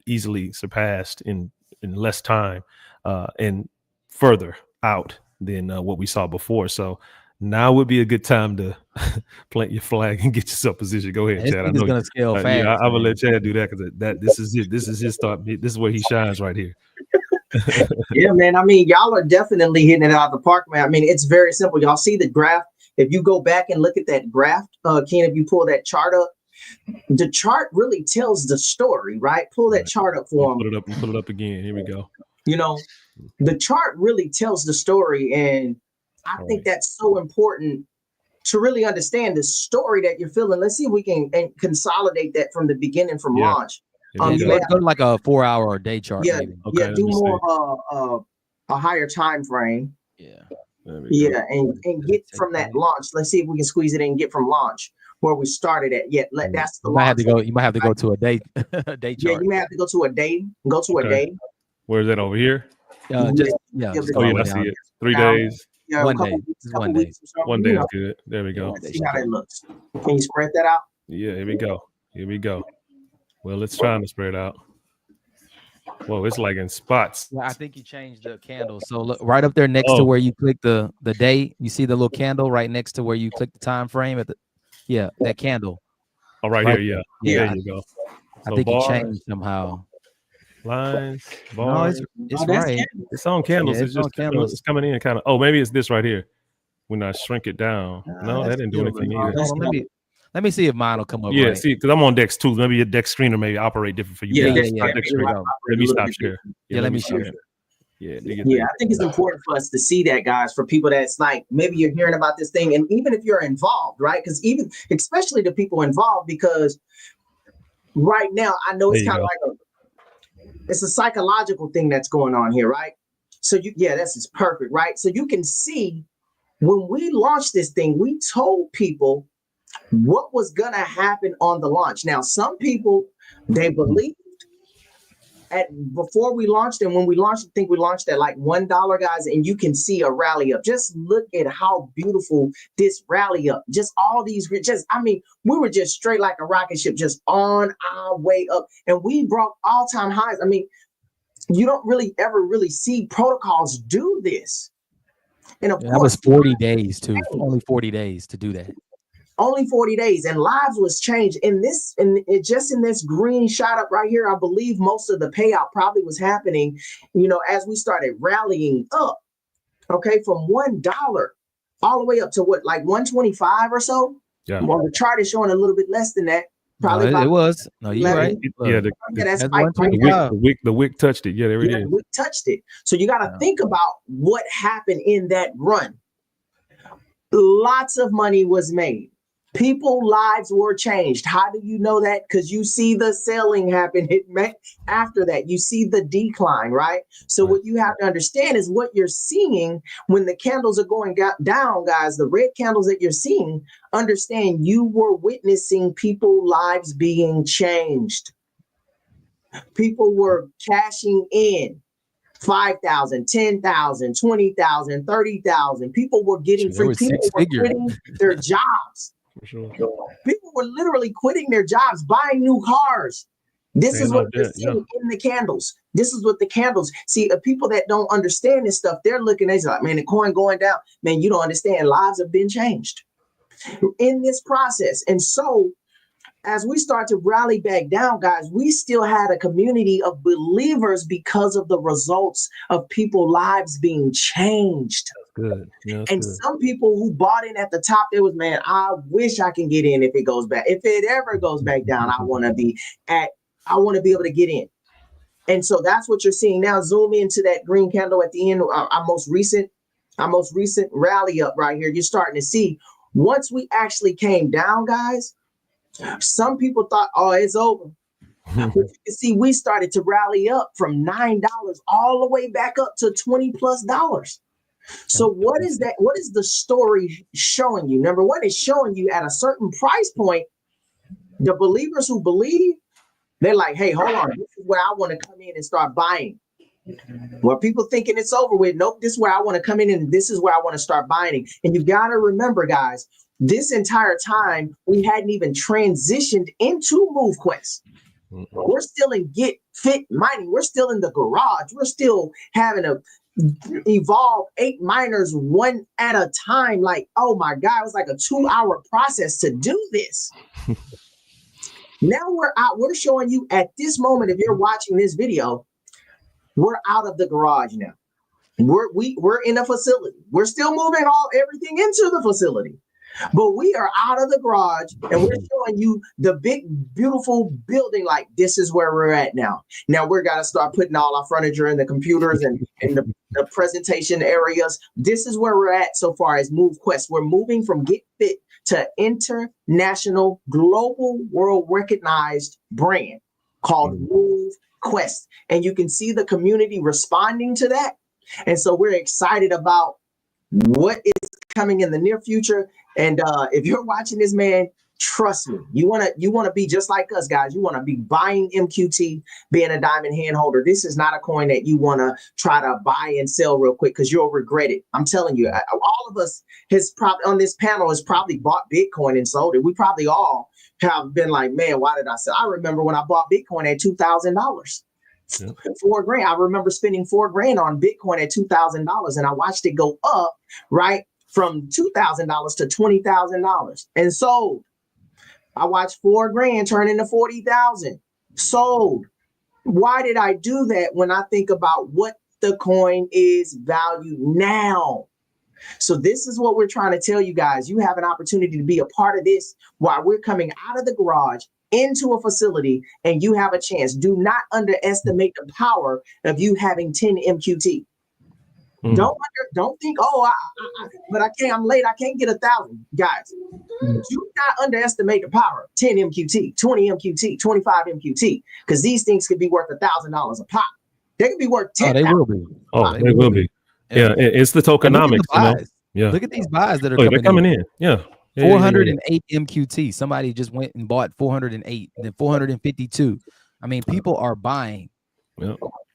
easily surpassed in less time and further out than what we saw before. So now would be a good time to plant your flag and get yourself positioned. Go ahead, Chad. I know it's gonna scale fast. Yeah, I'm gonna let Chad do that because this is it. This is his start. This is where he shines right here. Yeah, man. I mean, y'all are definitely hitting it out of the park, man. I mean, it's very simple. Y'all see the graph. If you go back and look at that graph, Ken, if you pull that chart up, the chart really tells the story, right? Pull that chart up for him. Pull it up again. Here we go. The chart really tells the story, and I think that's so important to really understand the story that you're feeling. Let's see if we can consolidate that from the beginning, from launch. You go to like a 4-hour day chart. Yeah, maybe. Okay, do more a higher time frame. Yeah, and get from that launch. Let's see if we can squeeze it in and get from launch where we started at. That's the launch. You might have to go to a day chart. Yeah, you may have to go to a day. A day. Where's that over here? I see it. 3 days. Yeah, 1 day. 1 day. 1 day is good. There we go. Let's see how that looks. Can you spread that out? Yeah, here we go. Well, it's trying to spread out. Whoa, it's like in spots. Yeah, I think you changed the candle. So look right up there next to where you click the day. You see the little candle right next to where you click the time frame that candle. Oh, right here. Yeah. There you go. I think you changed somehow. Lines, bars. No, it's right. It's on candles. It's just candles. It's coming in kind of. Oh, maybe it's this right here. When I shrink it down. No, that didn't do anything either. Let me see if mine will come up. Yeah, see, because I'm on Dex too. Maybe your Dex screener may operate different for you. Yeah. Let me stop share. Let me share. Yeah, I think it's important for us to see that, guys, for people that's like, maybe you're hearing about this thing, and even if you're involved, right? Because especially the people involved, because right now, I know it's kind of like it's a psychological thing that's going on here, right? So this is perfect, right? So you can see when we launched this thing, we told people what was going to happen on the launch. Now, some people, they believed before we launched, and when we launched, I think we launched at like $1, guys, and you can see a rally up. Just look at how beautiful this rally up. Just all these, we were just straight like a rocket ship, just on our way up, and we broke all-time highs. I mean, you don't really ever see protocols do this. And of course, that was 40 days too. Only 40 days to do that. Only 40 days, and lives was changed in this, just in this green shot up right here. I believe most of the payout probably was happening, as we started rallying up, okay, from $1 all the way up to what, like 125 or so. Yeah. Well, the chart is showing a little bit less than that. Probably it was. No, you're right. That's the wick touched it. Yeah, there it is. The wick touched it. So you got to think about what happened in that run. Lots of money was made. People's lives were changed. How do you know that? Because you see the selling happen after that. You see the decline, right? So what you have to understand is what you're seeing when the candles are going down, guys, the red candles that you're seeing, understand you were witnessing people's lives being changed. People were cashing in. 5,000, 10,000, 20,000, 30,000. People were getting free. People were quitting their jobs. For sure. People were literally quitting their jobs, buying new cars. This is what you're seeing in the candles. This is what the candles see. People that don't understand this stuff, they're looking at it like, man, the coin going down. Man, you don't understand. Lives have been changed in this process. And so as we start to rally back down, guys, we still had a community of believers because of the results of people's lives being changed. Good. Yeah, and good. Some people who bought in at the top, it was, man, I wish I can get in if it goes back. If it ever goes back down, I want to be able to get in. And so that's what you're seeing now. Zoom into that green candle at the end. Our most recent rally up right here. You're starting to see once we actually came down, guys. Some people thought, oh, it's over. But you can see we started to rally up from $9 all the way back up to $20+. So what is that? What is the story showing you? Number one, it's showing you at a certain price point, the believers who believe, they're like, hey, hold on, this is where I want to come in and start buying. Well, people thinking it's over with. Nope, this is where I want to come in and this is where I want to start buying. And you got to remember, guys, this entire time, we hadn't even transitioned into MoveQuest. We're still in Get Fit mining. We're still in the garage. We're still having to evolve 8 miners one at a time. Like, oh my God, it was like a 2-hour process to do this. Now we're out. We're showing you at this moment, if you're watching this video, we're out of the garage now. We're in a facility. We're still moving everything into the facility. But we are out of the garage and we're showing you the big, beautiful building. Like, this is where we're at now. Now we're got to start putting all our furniture in the computers and the presentation areas. This is where we're at so far as MoveQuest. We're moving from Get Fit to international, global, world recognized brand called MoveQuest. And you can see the community responding to that. And so we're excited about what is coming in the near future. And if you're watching this, man, trust me, you want to be just like us, guys. You want to be buying MQT, being a diamond hand holder. This is not a coin that you want to try to buy and sell real quick because you'll regret it. I'm telling you, all of us on this panel has probably bought Bitcoin and sold it. We probably all have been like, man, why did I sell? I remember when I bought Bitcoin at $2,000. Yeah. $4,000. I remember spending $4,000 on Bitcoin at $2,000, and I watched it go up right from $2,000 to $20,000 and sold. I watched $4,000 turn into $40,000, sold. Why did I do that when I think about what the coin is valued now? So this is what we're trying to tell you guys. You have an opportunity to be a part of this while we're coming out of the garage into a facility, and you have a chance. Do not underestimate the power of you having 10 MQT. Don't think, but I can't. I'm late. I can't get 1,000, guys. Do not underestimate the power. 10 MQT, 20 MQT, 25 MQT, because these things could be worth $1,000 a pop. They could be worth 10. They will be. They will be. Yeah, it's the tokenomics. Yeah. Look at these buys that are coming in. Yeah. 408 MQT. Somebody just went and bought 408, then 452. I mean, people are buying. Yeah.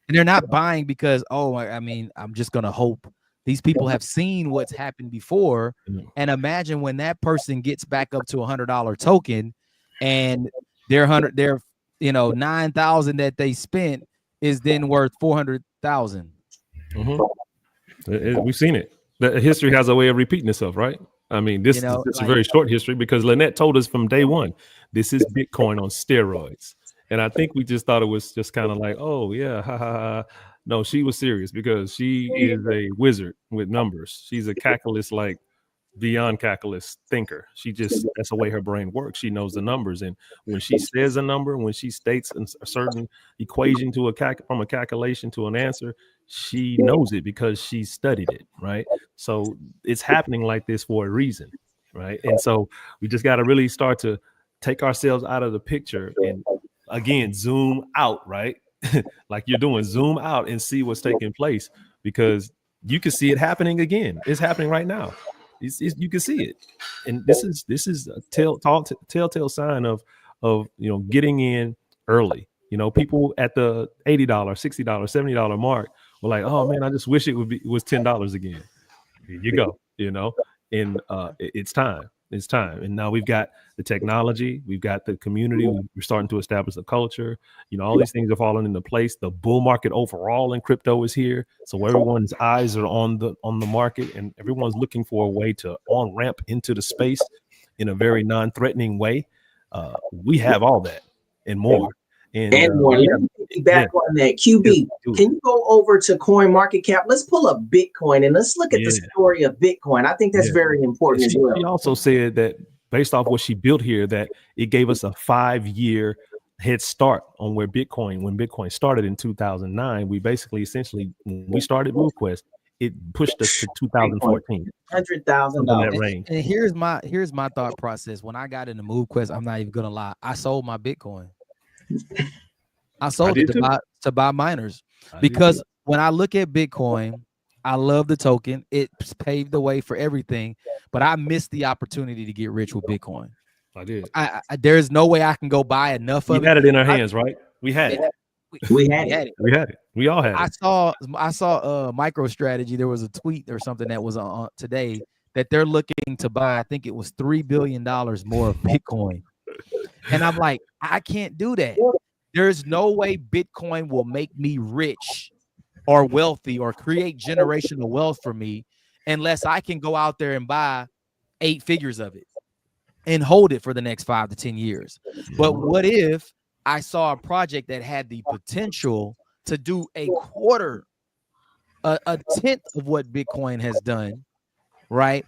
And they're not buying because, I'm just going to hope. These people have seen what's happened before. And imagine when that person gets back up to $100 token and their 9,000 that they spent is then worth 400,000. We've seen it. The history has a way of repeating itself, right? I mean, this is a very short history because Lynette told us from day one, this is Bitcoin on steroids. And I think we just thought it was just kind of like, oh, yeah, ha, ha, ha. No, she was serious because she is a wizard with numbers. She's a calculus, like beyond calculus thinker. That's the way her brain works. She knows the numbers. And when she says a number, when she states a certain equation from a calculation to an answer, she knows it because she studied it, right? So it's happening like this for a reason, right? And so we just got to really start to take ourselves out of the picture and, again, zoom out, right? Like you're doing, zoom out and see what's taking place because you can see it happening again. It's happening right now. You can see it, and this is a telltale sign of getting in early. People at the $80, $60, $70 mark were like, oh man, I just wish it was $10 again. Here you go, and it's time. It's time. And now we've got the technology, we've got the community, we're starting to establish a culture. All these things are falling into place. The bull market overall in crypto is here. So everyone's eyes are on the market and everyone's looking for a way to on ramp into the space in a very non-threatening way. We have all that and more. And more. Let me get back on that. QB, can you go over to CoinMarketCap? Let's pull up Bitcoin and let's look at the story of Bitcoin. I think that's very important as well. She also said that based off what she built here, that it gave us a 5-year head start on when Bitcoin started in 2009. We basically essentially, when we started MoveQuest, it pushed us to 2014. $100,000. range. And here's my thought process. When I got into MoveQuest, I'm not even gonna lie, I sold my Bitcoin. I sold it to buy miners because when I look at Bitcoin, I love the token. It's paved the way for everything, but I missed the opportunity to get rich with Bitcoin. I did. There's no way I can go buy enough of it. We had it in our hands, right? We had it. We had it. We all had it. I saw MicroStrategy. There was a tweet or something that was on today that they're looking to buy. I think it was $3 billion more of Bitcoin. And I'm like, I can't do that. There's no way Bitcoin will make me rich or wealthy or create generational wealth for me unless I can go out there and buy 8 figures of it and hold it for the next 5 to 10 years. But what if I saw a project that had the potential to do a quarter, a tenth of what Bitcoin has done, right?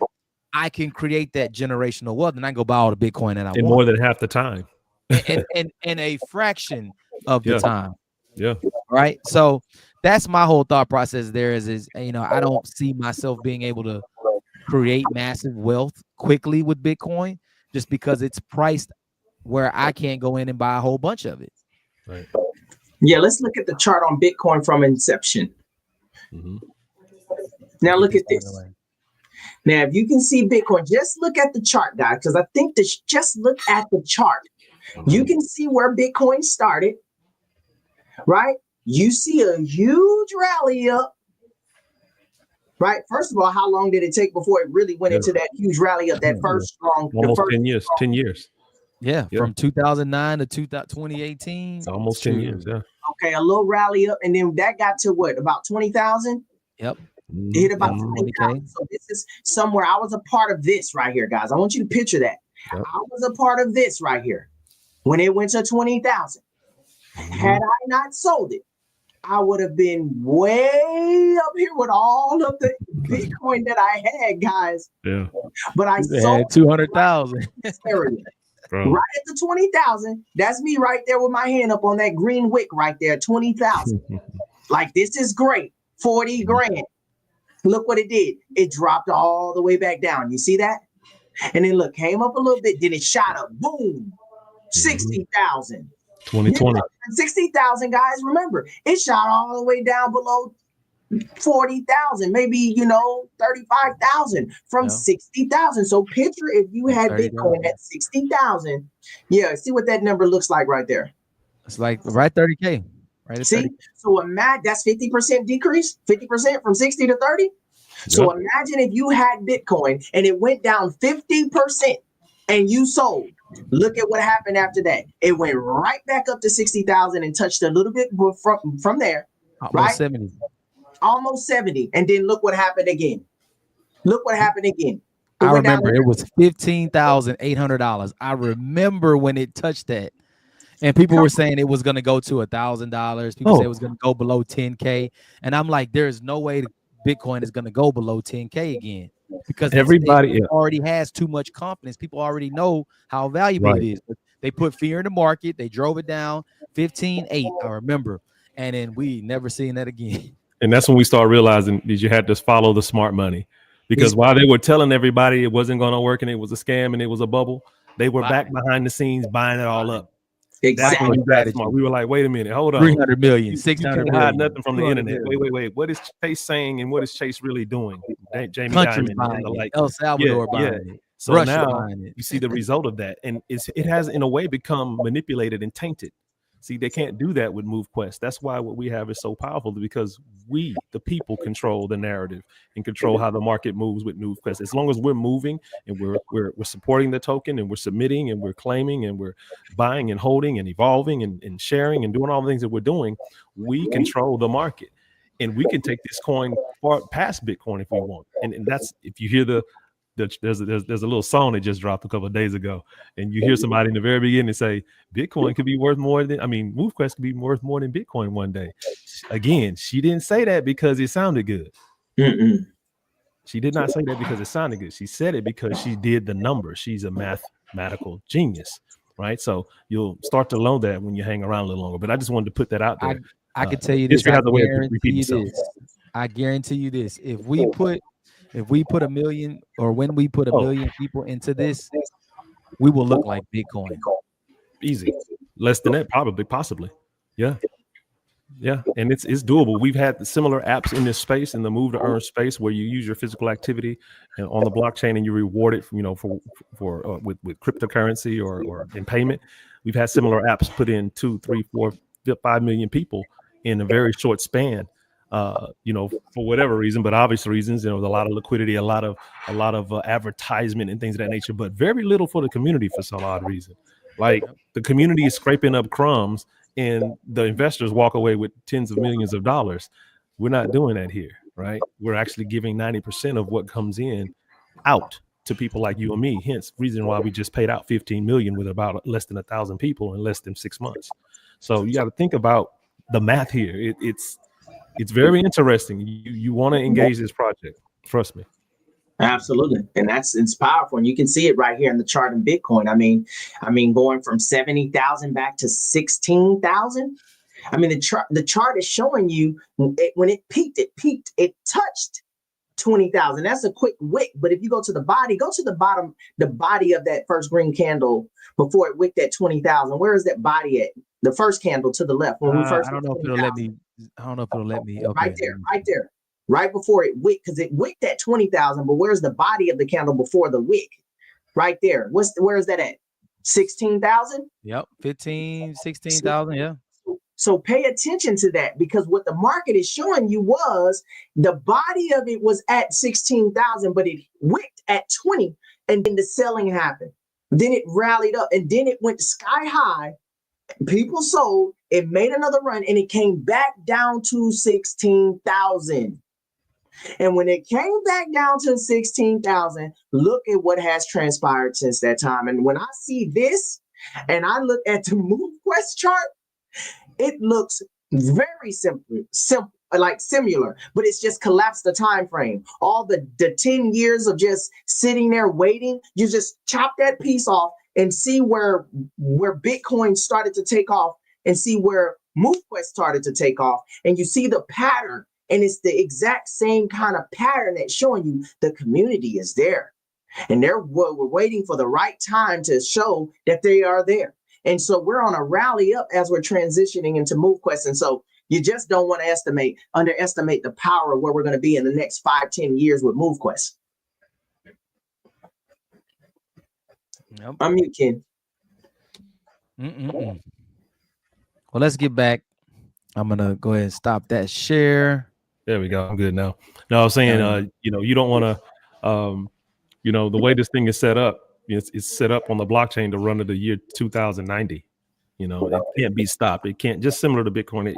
I can create that generational wealth and I can go buy all the Bitcoin that I want. In more than half the time. and a fraction of the time. Yeah. Right. So that's my whole thought process there is, I don't see myself being able to create massive wealth quickly with Bitcoin just because it's priced where I can't go in and buy a whole bunch of it. Right. Yeah, let's look at the chart on Bitcoin from inception. Mm-hmm. Now look at this. Now, if you can see Bitcoin, just look at the chart, guys, because I think this. Just look at the chart. You can see where Bitcoin started, right? You see a huge rally up, right? First of all, how long did it take before it really went into that huge rally up? That first strong, almost 10 years. 10 years. Yeah, from 2009 to 2018. It's almost 10 years. Yeah. Okay, a little rally up, and then that got to what? About 20,000. Yep. It hit about 20,000. So this is somewhere. I was a part of this right here, guys. I want you to picture that. Yep. I was a part of this right here when it went to 20,000. Had I not sold it, I would have been way up here with all of the Bitcoin that I had, guys. Yeah. But I sold 200,000. Right at the 20,000. That's me right there with my hand up on that green wick right there. 20,000. Like, this is great. 40 grand. Look what it did. It dropped all the way back down. You see that? And then look, came up a little bit. Then it shot up. Boom. 60,000. 2020. 60,000, guys. Remember, it shot all the way down below 40,000, maybe 35,000 from 60,000. So picture if you had Bitcoin at 60,000. Yeah, see what that number looks like right there. It's like right 30K. Right. See, 30. So imagine that's 50% decrease, 50% from 60 to 30. So imagine if you had Bitcoin and it went down 50% and you sold. Look at what happened after that. It went right back up to 60,000 and touched a little bit from there. Almost 70. Almost 70. And then look what happened again. Look what happened again. I remember it was $15,800. I remember when it touched that. And people were saying it was going to go to $1,000. People say it was going to go below 10K. And I'm like, there's no way Bitcoin is going to go below 10K again because everybody already has too much confidence. People already know how valuable it is. But they put fear in the market. They drove it down 15.8. I remember. And then we never seen that again. And that's when we start realizing that you had to follow the smart money, because while they were telling everybody it wasn't going to work and it was a scam and it was a bubble, they were back behind the scenes buying it all up. Exactly. We were like, wait a minute, hold on. 300 million, 600 million. Hide nothing from the internet. Wait. What is Chase saying and what is Chase really doing? Jamie Dimon, El Salvador buying it. So Russia now you see the result of that. And it has in a way become manipulated and tainted. See, they can't do that with MoveQuest. That's why what we have is so powerful, because we, the people, control the narrative and control how the market moves with MoveQuest. As long as we're moving and we're supporting the token and we're submitting and we're claiming and we're buying and holding and evolving and sharing and doing all the things that we're doing, we control the market. And we can take this coin far past Bitcoin if we want. And that's, if you hear there's a little song that just dropped a couple of days ago, and you hear somebody in the very beginning say Bitcoin could be worth more than, MoveQuest could be worth more than Bitcoin one day. Again, she didn't say that because it sounded good. She did not say that because it sounded good. She said it because she did the numbers. She's a mathematical genius. right? So you'll start to know that when you hang around a little longer. But I just wanted to put that out there. I can tell you this. History I has a way of guarantee repeating you itself. this. I guarantee you this. If we put a million, or when we put a million people into this, we will look like Bitcoin. Easy. Less than that, probably, possibly. Yeah. Yeah, and it's doable. We've had similar apps in this space, in the move to earn space, where you use your physical activity and on the blockchain, and you reward it, for with cryptocurrency or in payment. We've had similar apps put in 2, 3, 4, 5 million people in a very short span. For whatever reason, but obvious reasons. There was a lot of liquidity, a lot of advertisement and things of that nature, but very little for the community for some odd reason. Like the community is scraping up crumbs, and the investors walk away with tens of millions of dollars. We're not doing that here, right? We're actually giving 90% of what comes in out to people like you and me. Hence, reason why we just paid out 15 million with about less than 1,000 people in less than 6 months. So you got to think about the math here. It's very interesting. You want to engage this project. Trust me. Absolutely. And it's powerful. And you can see it right here in the chart in Bitcoin. I mean, going from 70,000 back to 16,000. I mean, the chart is showing you when it peaked, it touched 20,000. That's a quick wick. But if you go to the body of that first green candle before it wicked at 20,000. Where is that body at? The first candle to the left. When we first I don't know if it'll let me. Okay. Right there. Right before it wicked, because it wicked at 20,000, but where's the body of the candle before the wick? Right there. Where is that at? 16,000? Yep, 16,000, yeah. So pay attention to that, because what the market is showing you was the body of it was at 16,000, but it wicked at 20, and then the selling happened. Then it rallied up, and then it went sky high. People sold, it made another run, and it came back down to 16,000. And when it came back down to 16,000, look at what has transpired since that time. And when I see this and I look at the MoveQuest chart, it looks very simple, like similar, but it's just collapsed the time frame. All the 10 years of just sitting there waiting, you just chop that piece off and see where Bitcoin started to take off, and see where MoveQuest started to take off. And you see the pattern. And it's the exact same kind of pattern that's showing you the community is there. And we're waiting for the right time to show that they are there. And so we're on a rally up as we're transitioning into MoveQuest. And so you just don't want to underestimate the power of where we're going to be in the next 5-10 years with MoveQuest. Yep. I'm mute, Ken. Well, let's get back. I'm going to go ahead and stop that share. There we go. I'm good now. No, I was saying, you don't want to, the way this thing is set up, it's set up on the blockchain to run to the year 2090. It can't be stopped. It can't, just similar to Bitcoin,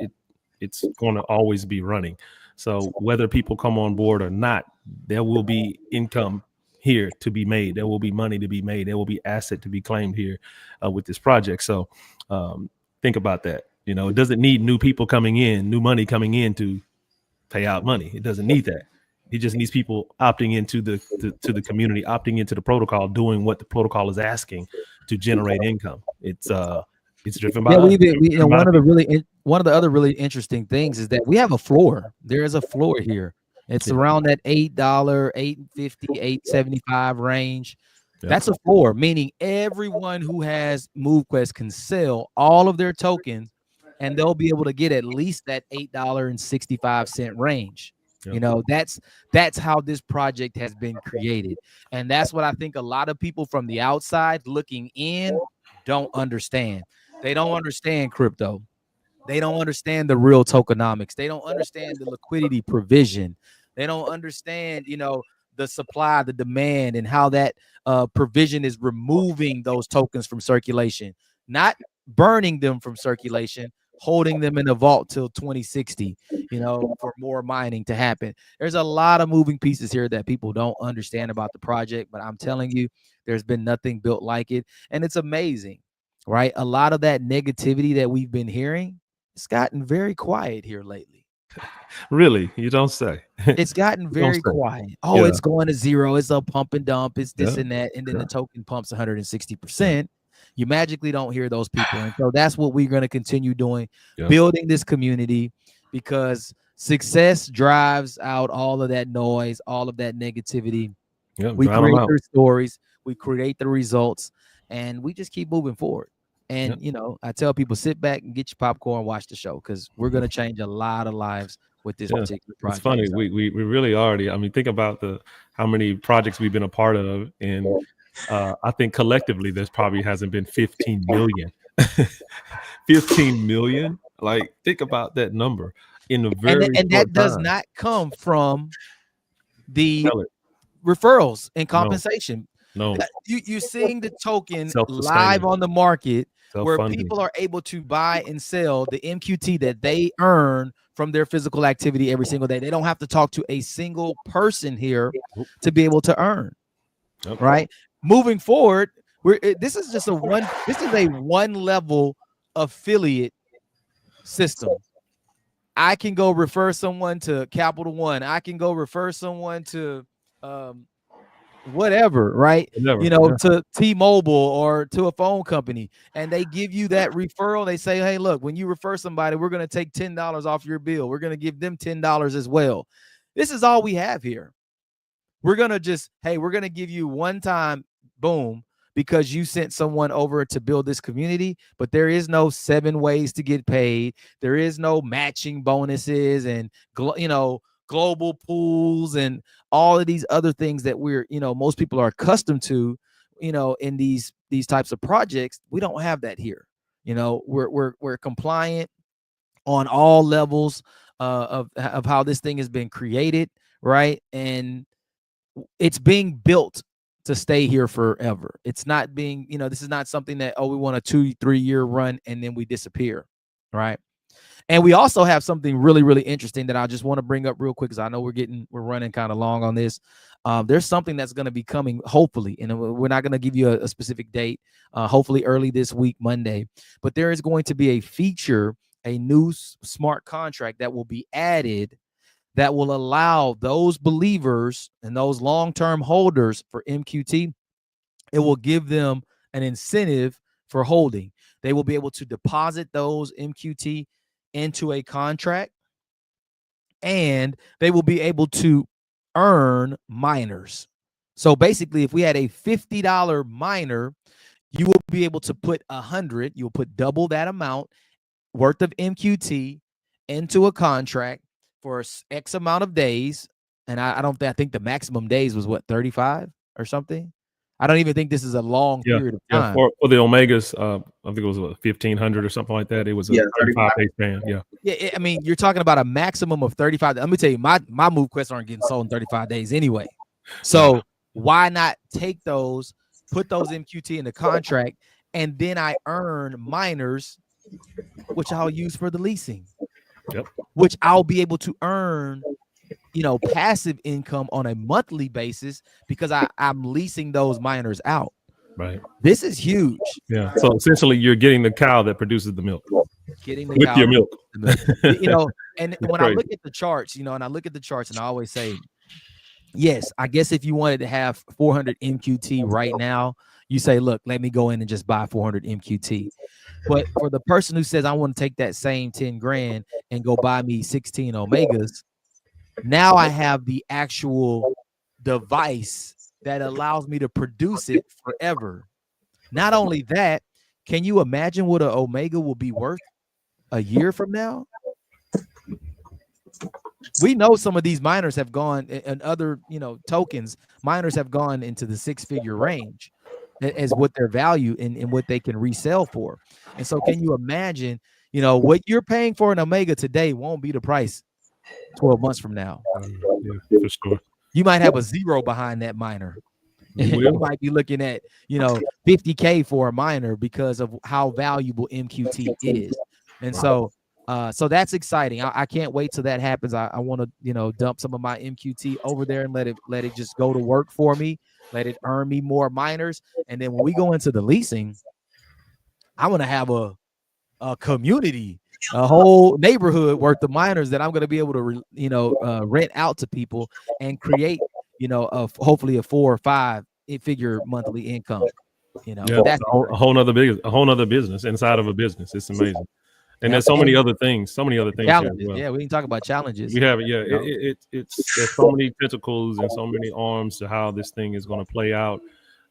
it's going to always be running. So whether people come on board or not, there will be income here to be made. There will be money to be made. There will be asset to be claimed here with this project. So think about that. It doesn't need new people coming in, new money coming in to pay out money. It doesn't need that. It just needs people opting into the community, opting into the protocol, doing what the protocol is asking to generate income. It's driven by. Yeah, one of the other really interesting things is that we have a floor. There is a floor here. It's around that $8, $8.50, $8.75 range. Yep. That's a floor, meaning everyone who has MoveQuest can sell all of their tokens, and they'll be able to get at least that $8.65 range. Yep. That's how this project has been created. And that's what I think a lot of people from the outside looking in don't understand. They don't understand crypto. They don't understand the real tokenomics. They don't understand the liquidity provision. They don't understand, the supply, the demand, and how that provision is removing those tokens from circulation, not burning them from circulation, holding them in a vault till 2060, for more mining to happen. There's a lot of moving pieces here that people don't understand about the project, but I'm telling you, there's been nothing built like it. And it's amazing, right? A lot of that negativity that we've been hearing, it's gotten very quiet here lately. Really? You don't say. It's gotten very quiet. Oh, yeah. It's going to zero. It's a pump and dump. It's this and that. And then the token pumps 160%. You magically don't hear those people. And so that's what we're going to continue doing, Yeah. building this community, because success drives out all of that noise, all of that negativity. Yeah, We drown 'em create out. their stories, we create the results, and we just keep moving forward. And Yep. you know, I tell people, sit back and get your popcorn, watch the show, because we're going to change a lot of lives with this Yeah. particular It's project. funny. So, We really already. I mean, think about how many projects we've been a part of, and I think collectively there's probably hasn't been 15 million. 15 million. Like, think about that number in a very and short that does time. not come from the Tell it. referrals and No, compensation. no. You're seeing the token Self-sustaining. live on the market, where Self-funding. people are able to buy and sell the MQT that they earn from their physical activity every single day. They don't have to talk to a single person here to be able to earn. Yep. Right? Moving forward, this is a one level affiliate system. I can go refer someone to Capital One. I can go refer someone to whatever, right? Whatever, You know, yeah. to T-Mobile or to a phone company, and they give you that referral. They say, hey, look, when you refer somebody, we're going to take $10 off your bill. We're going to give them $10 as well. This is all we have here. We're going to just, hey, we're going to give you one time, boom, because you sent someone over to build this community, but there is no 7 ways to get paid. There is no matching bonuses and, you know, global pools and all of these other things that most people are accustomed to, in these types of projects. We don't have that here. You know, we're compliant on all levels of how this thing has been created, right? And it's being built to stay here forever. It's not being, this is not something that, we want a 2-3 year run and then we disappear, right? And we also have something really, really interesting that I just want to bring up real quick, because I know we're running kind of long on this. There's something that's going to be coming, hopefully, and we're not going to give you a specific date, hopefully early this week, Monday, but there is going to be a feature, a new smart contract that will be added that will allow those believers and those long-term holders for MQT, it will give them an incentive for holding. They will be able to deposit those MQT into a contract, and they will be able to earn miners. So basically, if we had a $50 miner, you will be able to put 100, you'll put double that amount worth of MQT into a contract for X amount of days. And I think the maximum days was 35 or something. I don't even think this is a long period of time. For the Omegas, I think it was 1,500 or something like that. It was a 35-day span. Yeah, I mean, you're talking about a maximum of 35. Let me tell you, my move quests aren't getting sold in 35 days anyway. So why not take those, put those MQT in the contract, and then I earn miners, which I'll use for the leasing. Yep. Which I'll be able to earn, passive income on a monthly basis, because I'm leasing those miners out. Right. This is huge. Yeah. So essentially, you're getting the cow that produces the milk. Getting the with cow your milk. And when I look at the charts, and I always say, yes, I guess if you wanted to have 400 MQT right now, you say, look, let me go in and just buy 400 MQT. But for the person who says, I want to take that same 10 grand and go buy me 16 Omegas, now I have the actual device that allows me to produce it forever. Not only that, can you imagine what an Omega will be worth a year from now? We know some of these miners have gone, and other, tokens, miners have gone into the 6-figure range as what their value and what they can resell for. And so can you imagine, what you're paying for an Omega today won't be the price 12 months from now. Yeah, for sure. You might have a zero behind that miner. You might be looking at, $50K for a miner because of how valuable MQT is. And so that's exciting. I can't wait till that happens. I want to, dump some of my MQT over there and let it just go to work for me. Let it earn me more miners. And then when we go into the leasing, I want to have a community, a whole neighborhood worth of miners that I'm going to be able to, rent out to people and create, hopefully a 4 or 5 figure monthly income. You know, Yeah, that's a whole nother business inside of a business. It's amazing. And yep. there's so many other things here as Challenges. well. Yeah, we can talk about challenges. We have it. Yeah, You know? it's there's so many tentacles and so many arms to how this thing is going to play out.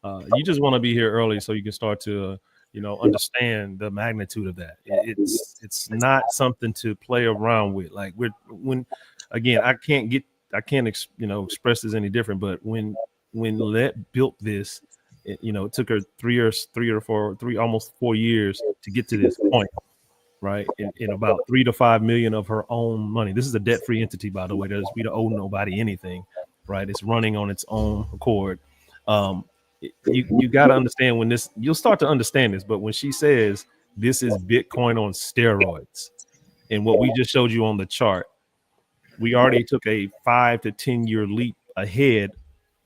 You just want to be here early so you can start to understand the magnitude of that. It's not something to play around with. Like again, I can't express this any different. But when Lynette built this, it took her almost 4 years to get to this point. Right, in about 3 to 5 million of her own money. This is a debt-free entity, by the way. We don't owe nobody anything, right? It's running on its own accord. You got to understand you'll start to understand this. But when she says this is Bitcoin on steroids, and what we just showed you on the chart, we already took a 5 to 10 year leap ahead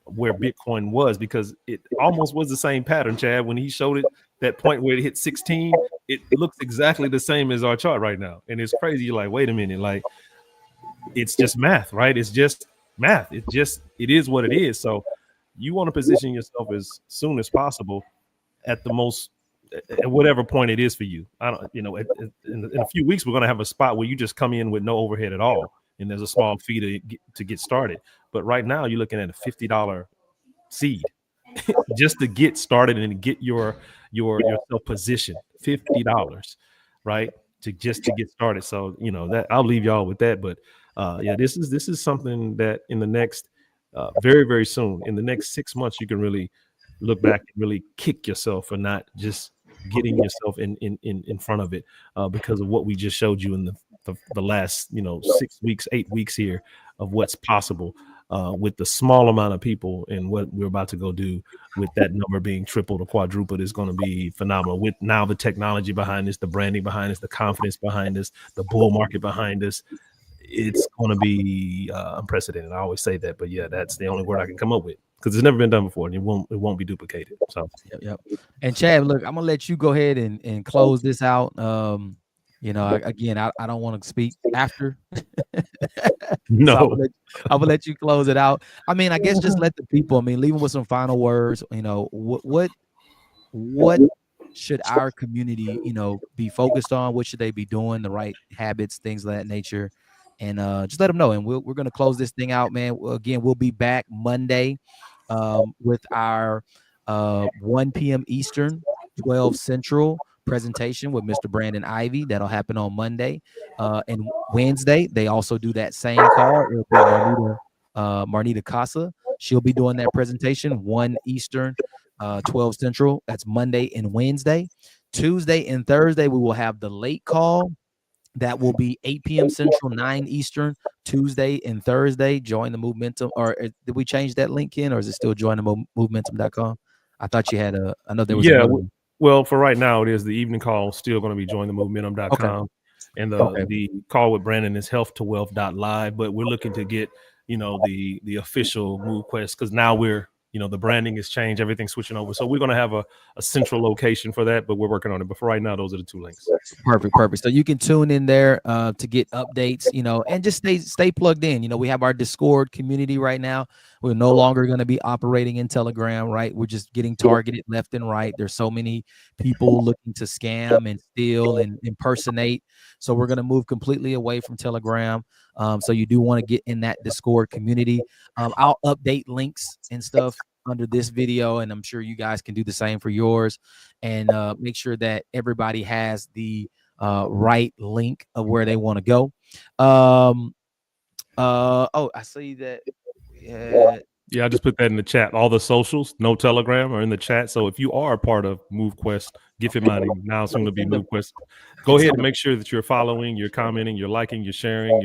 where Bitcoin was, because it almost was the same pattern, Chad. When he showed it, that point where it hit 16, it looks exactly the same as our chart right now. And it's crazy. You're like, wait a minute, like it's just math, right? It's just math. It is what it is. So you want to position yourself as soon as possible at whatever point it is for you. I don't, in a few weeks, we're going to have a spot where you just come in with no overhead at all. And there's a small fee to get started. But right now you're looking at a $50 seed just to get started and get yourself positioned. $50, right? To get started. So, that I'll leave y'all with that. But this is something that in the next very, very soon, in the next 6 months, you can really look back and really kick yourself for not just getting yourself in front of it because of what we just showed you in the last 6 weeks, 8 weeks here of what's possible with the small amount of people, and what we're about to go do with that number being tripled or quadrupled is going to be phenomenal. With now the technology behind this, the branding behind this, the confidence behind this, the bull market behind this, it's going to be unprecedented. I always say that, but yeah, that's the only word I can come up with, because it's never been done before, and it won't be duplicated. So yep. And Chad, look, I'm gonna let you go ahead and close this out. I don't want to speak after. No, So I'm gonna let you close it out. I mean, I guess just let the people. Leave them with some final words. What should our community, be focused on? What should they be doing? The right habits, things of that nature, and just let them know. And we're gonna close this thing out, man. Again, we'll be back Monday with our 1 p.m. Eastern, 12 Central presentation with Mr. Brandon Ivy. That'll happen on Monday. And Wednesday, they also do that same call. It'll be Marnita Casa. She'll be doing that presentation, 1 Eastern, 12 Central. That's Monday and Wednesday. Tuesday and Thursday, we will have the late call. That will be 8 p.m. Central, 9 Eastern, Tuesday and Thursday. Join the Momentum. Or did we change that link in, or is it still jointhemovementum.com? I thought you had I know there was another one. Well, for right now, it is the evening call still going to be jointhemovementum.com. Okay. And the call with Brandon is health2wealth.live. But we're looking to get, the official MoveQuest, because now we're, the branding has changed, everything's switching over. So we're going to have a central location for that, but we're working on it. But for right now, those are the 2 links. Perfect. So you can tune in there to get updates, and just stay plugged in. We have our Discord community right now. We're no longer going to be operating in Telegram, right? We're just getting targeted left and right. There's so many people looking to scam and steal and impersonate. So we're going to move completely away from Telegram. So you do want to get in that Discord community. I'll update links and stuff under this video, and I'm sure you guys can do the same for yours, and make sure that everybody has the right link of where they want to go. I see that. Yeah, I just put that in the chat. All the socials, no Telegram, are in the chat. So if you are a part of MoveQuest, Get Fit Money, now soon to be MoveQuest, go ahead and make sure that you're following, you're commenting, you're liking, you're sharing,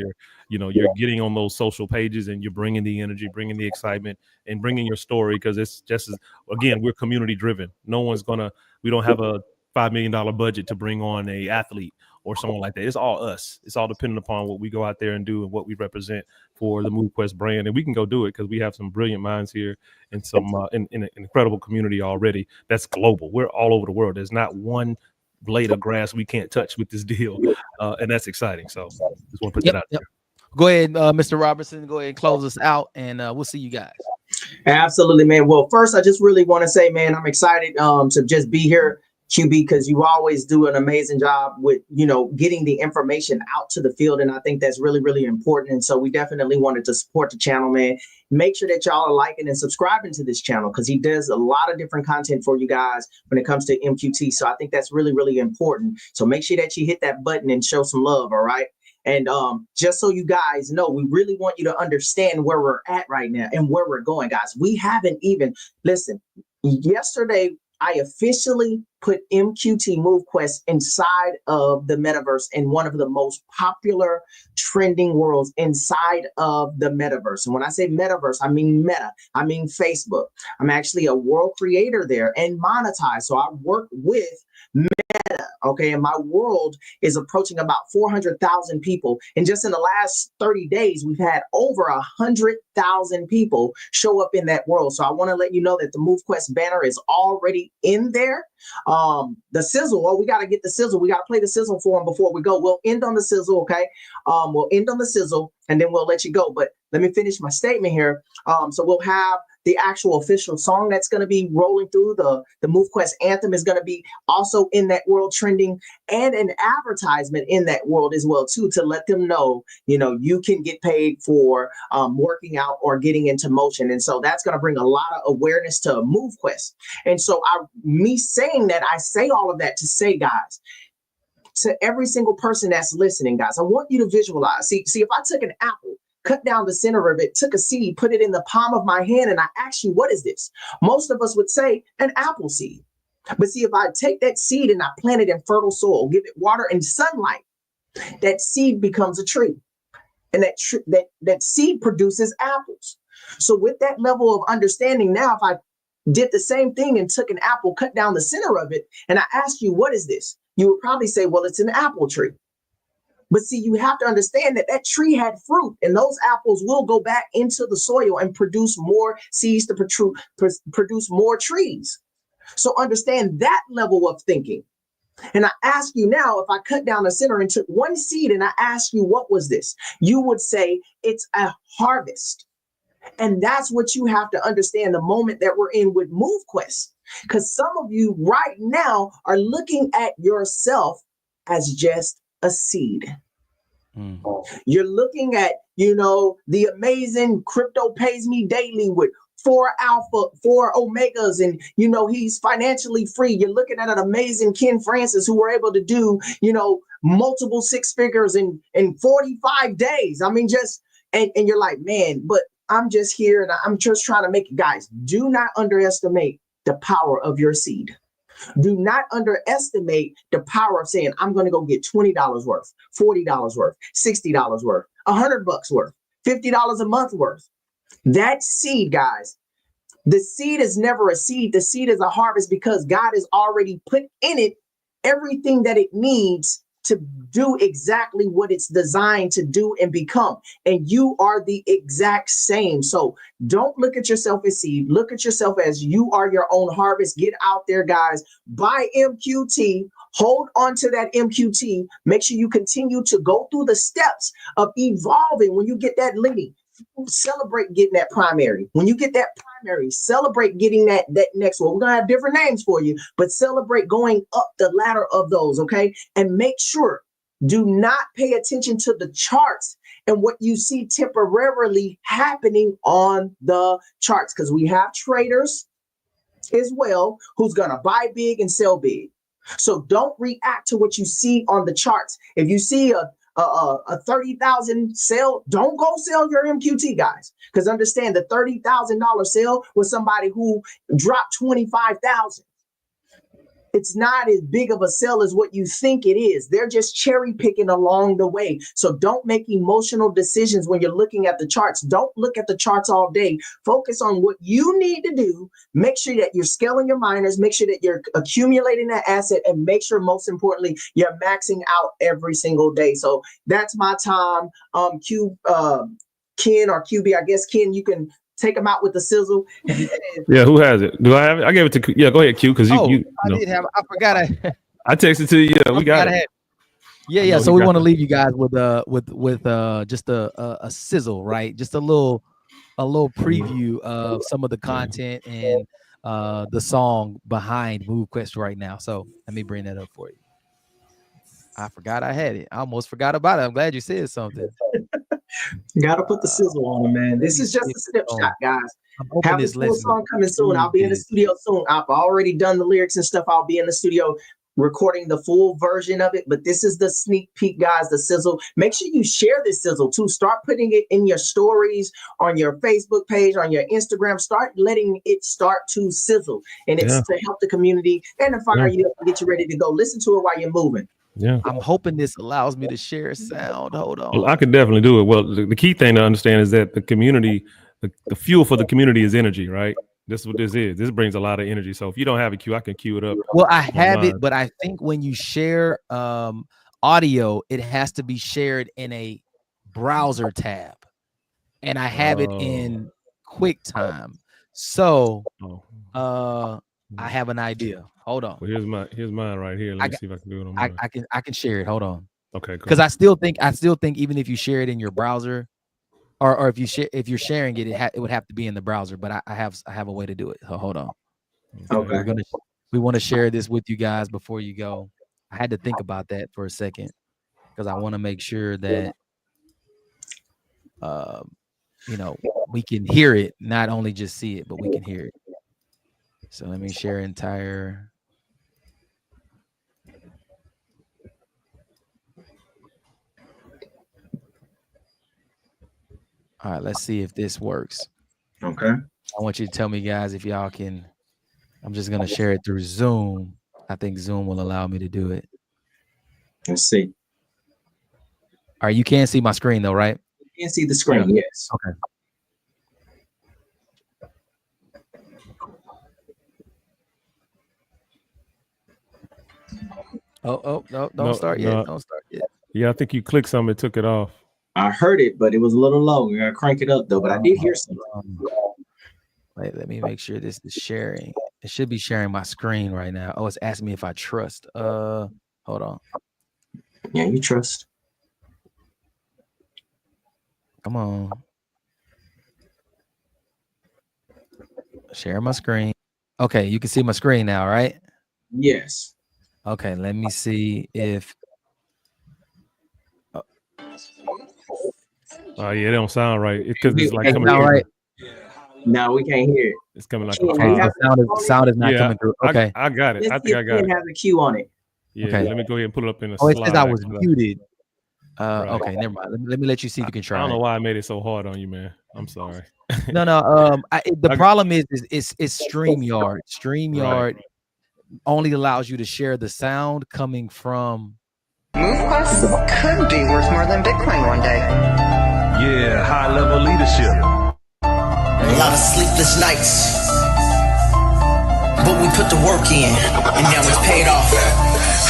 you're getting on those social pages, and you're bringing the energy, bringing the excitement, and bringing your story, because it's just again, we're community driven. We don't have a $5 million budget to bring on a athlete or someone like that. It's all us. It's all dependent upon what we go out there and do and what we represent for the MoveQuest brand. And we can go do it because we have some brilliant minds here and some in an incredible community already that's global. We're all over the world. There's not one blade of grass we can't touch with this deal. And that's exciting. So just want to put that out there. Go ahead, Mr. Robertson. Go ahead and close us out, and we'll see you guys. Absolutely, man. Well, first, I just really want to say, man, I'm excited to just be here, QB, because you always do an amazing job with, getting the information out to the field. And I think that's really, really important. And so we definitely wanted to support the channel, man. Make sure that y'all are liking and subscribing to this channel because he does a lot of different content for you guys when it comes to MQT. So I think that's really, really important. So make sure that you hit that button and show some love. All right. And just so you guys know, we really want you to understand where we're at right now and where we're going, guys. We haven't even, listen, yesterday, I officially put MQT MoveQuest inside of the metaverse in one of the most popular trending worlds inside of the metaverse. And when I say metaverse, I mean Meta, I mean Facebook. I'm actually a world creator there and monetized. So I work with Meta, okay, and my world is approaching about 400,000 people. And just in the last 30 days, we've had over 100,000 people show up in that world. So I want to let you know that the MoveQuest banner is already in there. The sizzle, well, we got to get the sizzle. We got to play the sizzle for them before we go. We'll end on the sizzle, okay? We'll end on the sizzle and then we'll let you go. But let me finish my statement here. So we'll have the actual official song that's going to be rolling through. The MoveQuest anthem is going to be also in that world trending, and an advertisement in that world as well too, to let them know, you can get paid for working out or getting into motion. And so that's going to bring a lot of awareness to MoveQuest. And so me saying that, I say all of that to say, guys, to every single person that's listening, guys, I want you to visualize. See, if I took an apple, cut down the center of it, took a seed, put it in the palm of my hand, and I ask you, what is this? Most of us would say an apple seed. But see, if I take that seed and I plant it in fertile soil, give it water and sunlight, that seed becomes a tree. And that seed produces apples. So with that level of understanding, now if I did the same thing and took an apple, cut down the center of it, and I asked you, what is this? You would probably say, well, it's an apple tree. But see, you have to understand that that tree had fruit, and those apples will go back into the soil and produce more seeds to produce more trees. So understand that level of thinking. And I ask you now, if I cut down the center and took one seed and I ask you, what was this? You would say it's a harvest. And that's what you have to understand the moment that we're in with MoveQuest. Because some of you right now are looking at yourself as just a seed. You're looking at, the amazing crypto pays me daily with 4 alpha, 4 omegas, and he's financially free. You're looking at an amazing Ken Francis who were able to do, multiple 6 figures in 45 days. I mean, and you're like, man, but I'm just here and I'm just trying to make it. Guys, do not underestimate the power of your seed. Do not underestimate the power of saying, I'm going to go get $20 worth, $40 worth, $60 worth, $100 worth, $50 a month worth. That seed, guys, the seed is never a seed. The seed is a harvest because God has already put in it everything that it needs to do exactly what it's designed to do and become. And you are the exact same. So don't look at yourself as seed. Look at yourself as you are your own harvest. Get out there, guys. Buy MQT. Hold on to that MQT. Make sure you continue to go through the steps of evolving. When you get that Lenny, celebrate getting that primary. When you get that primary, celebrate getting that next one. We're gonna have different names for you, but celebrate going up the ladder of those, okay? And make sure, do not pay attention to the charts and what you see temporarily happening on the charts, because we have traders as well who's gonna buy big and sell big. So don't react to what you see on the charts. If you see a 30,000 sale, don't go sell your MQT, guys, because understand the $30,000 sale was somebody who dropped 25,000. It's not as big of a sell as what you think it is. They're just cherry picking along the way. So don't make emotional decisions when you're looking at the charts. Don't look at the charts all day. Focus on what you need to do. Make sure that you're scaling your miners. Make sure that you're accumulating that asset, and make sure, most importantly, you're maxing out every single day. So that's my time. Ken or QB, I guess, Ken, you can take them out with the sizzle. Yeah, who has it? Do I have it? I gave it to. Yeah, go ahead, Q. Because I did have. I forgot. I texted to you. Yeah, we got it. Yeah. So we want to leave you guys with just a sizzle, right? Just a little a little preview of some of the content and the song behind Move Quest right now. So let me bring that up for you. I forgot I had it. I almost forgot about it. I'm glad you said something. Gotta put the sizzle on it, man. This is just a snapshot, guys. I'm hoping Have this this full song coming soon. really I'll be in the big. studio soon. I've already done the lyrics and stuff. I'll be in the studio recording the full version of it. But this is the sneak peek, guys, the sizzle. Make sure you share this sizzle too. Start putting it in your stories, on your Facebook page, on your Instagram. Start letting it start to sizzle. And it's to help the community and to fire you up and get you ready to go. Listen to it while you're moving. Yeah, I'm hoping this allows me to share sound. Hold on. well, I can definitely do it. Well, the key thing to understand is that the community, the fuel for the community is energy, right? This is what this is. This brings a lot of energy. So if you don't have a cue, I can cue it up. Well, I have it, but I think when you share audio, it has to be shared in a browser tab, and I have it in QuickTime. So I have an idea. Hold on. Well, here's mine right here. Let me see if I can do it on mine. I can share it. Hold on. Okay. Because I still think even if you share it in your browser, or if you're sharing it, it would have to be in the browser. But I have a way to do it. So hold on. Okay. We want to share this with you guys before you go. I had to think about that for a second because I want to make sure that we can hear it, not only just see it, but we can hear it. So let me share entire. All right, let's see if this works. Okay. I want you to tell me, guys, if y'all can. I'm just going to share it through Zoom. I think Zoom will allow me to do it. Let's see. All right, you can see my screen, though, right? You can see the screen, yes. Okay. Oh, no, don't start yet. Don't start yet. Yeah, I think you clicked something, it took it off. I heard it, but it was a little low. We gotta crank it up though. But I did hear something. Wait, let me make sure this is sharing. It should be sharing my screen right now. Oh, it's asking me if I trust. Hold on. Yeah, you trust. Come on. Share my screen. Okay, you can see my screen now, right? Yes. Okay, let me see if. Oh yeah, it don't sound right. Because it's like coming through. Right. No, we can't hear it. It's coming like sound is not coming through. Okay, I got it. I think I got it. It has a cue on it. Yeah, okay. Let me go ahead and put it up in a slide. It says I was muted. Right. Okay, never mind. Let me let you see if you can try. I don't know why I made it so hard on you, man. I'm sorry. No. The problem is it's StreamYard. StreamYard only allows you to share the sound coming from. MoveQuest could be worth more than Bitcoin one day. Yeah, high level leadership. A lot of sleepless nights, but we put the work in, and now it's paid off.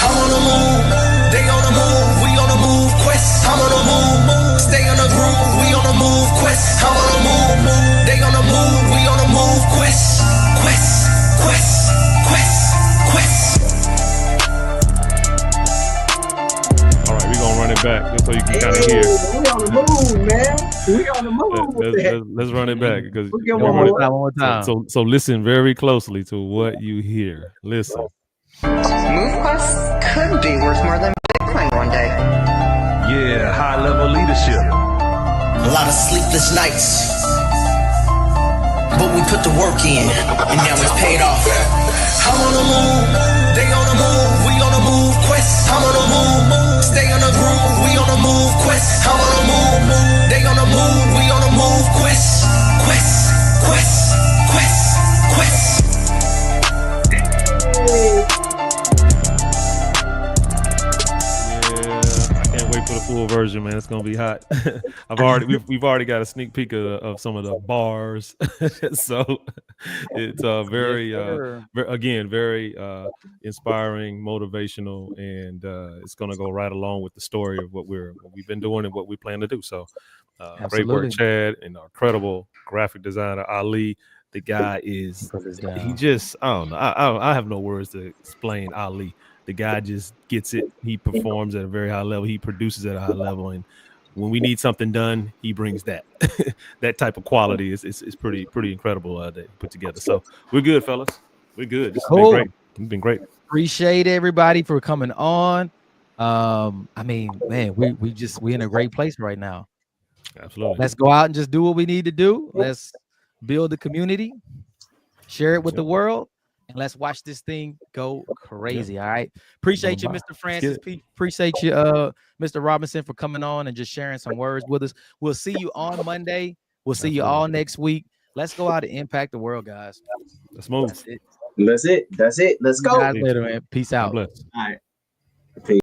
I'm on the move, they on the move, we on the move quest. I'm on the move, stay on the groove, we on the move quest. I'm on the move, they on the move, we on the move quest. Quest. All right, we're gonna run it back just so you can kind of hear. We on the move, man. We on the move. Let's run it back because one more time. So listen very closely to what you hear. Listen. MoveQuest could be worth more than Bitcoin one day. Yeah, high level leadership. A lot of sleepless nights, but we put the work in, and now it's paid off. I'm on the move, they on the move, we on the move quest. I'm on the move, stay on the groove, we on the move quest. I'm on the move, they on the move, we on the move quest. For the full version, man, it's gonna be hot. We've already got a sneak peek of some of the bars, so it's very inspiring, motivational, and it's gonna go right along with the story of what we've been doing and what we plan to do. So, great work, Chad, and our incredible graphic designer Ali. The guy he just I don't know. I have no words to explain Ali. The guy just gets it. He performs at a very high level. He produces at a high level, and when we need something done, he brings that. That type of quality is pretty incredible that he put together. So we're good, fellas. We're good. This has been great. It's been great. Appreciate everybody for coming on. I mean, man, we in a great place right now. Absolutely. Let's go out and just do what we need to do. Let's build the community, share it with the world, and let's watch this thing go crazy. All right. Appreciate you, Mr. Francis P. Appreciate you, Mr. Robinson, for coming on and just sharing some words with us. We'll see you on Monday. We'll see you all next week. Let's go out and impact the world, guys. Let's move. That's it. Let's go. Guys later, man. Peace out. All right.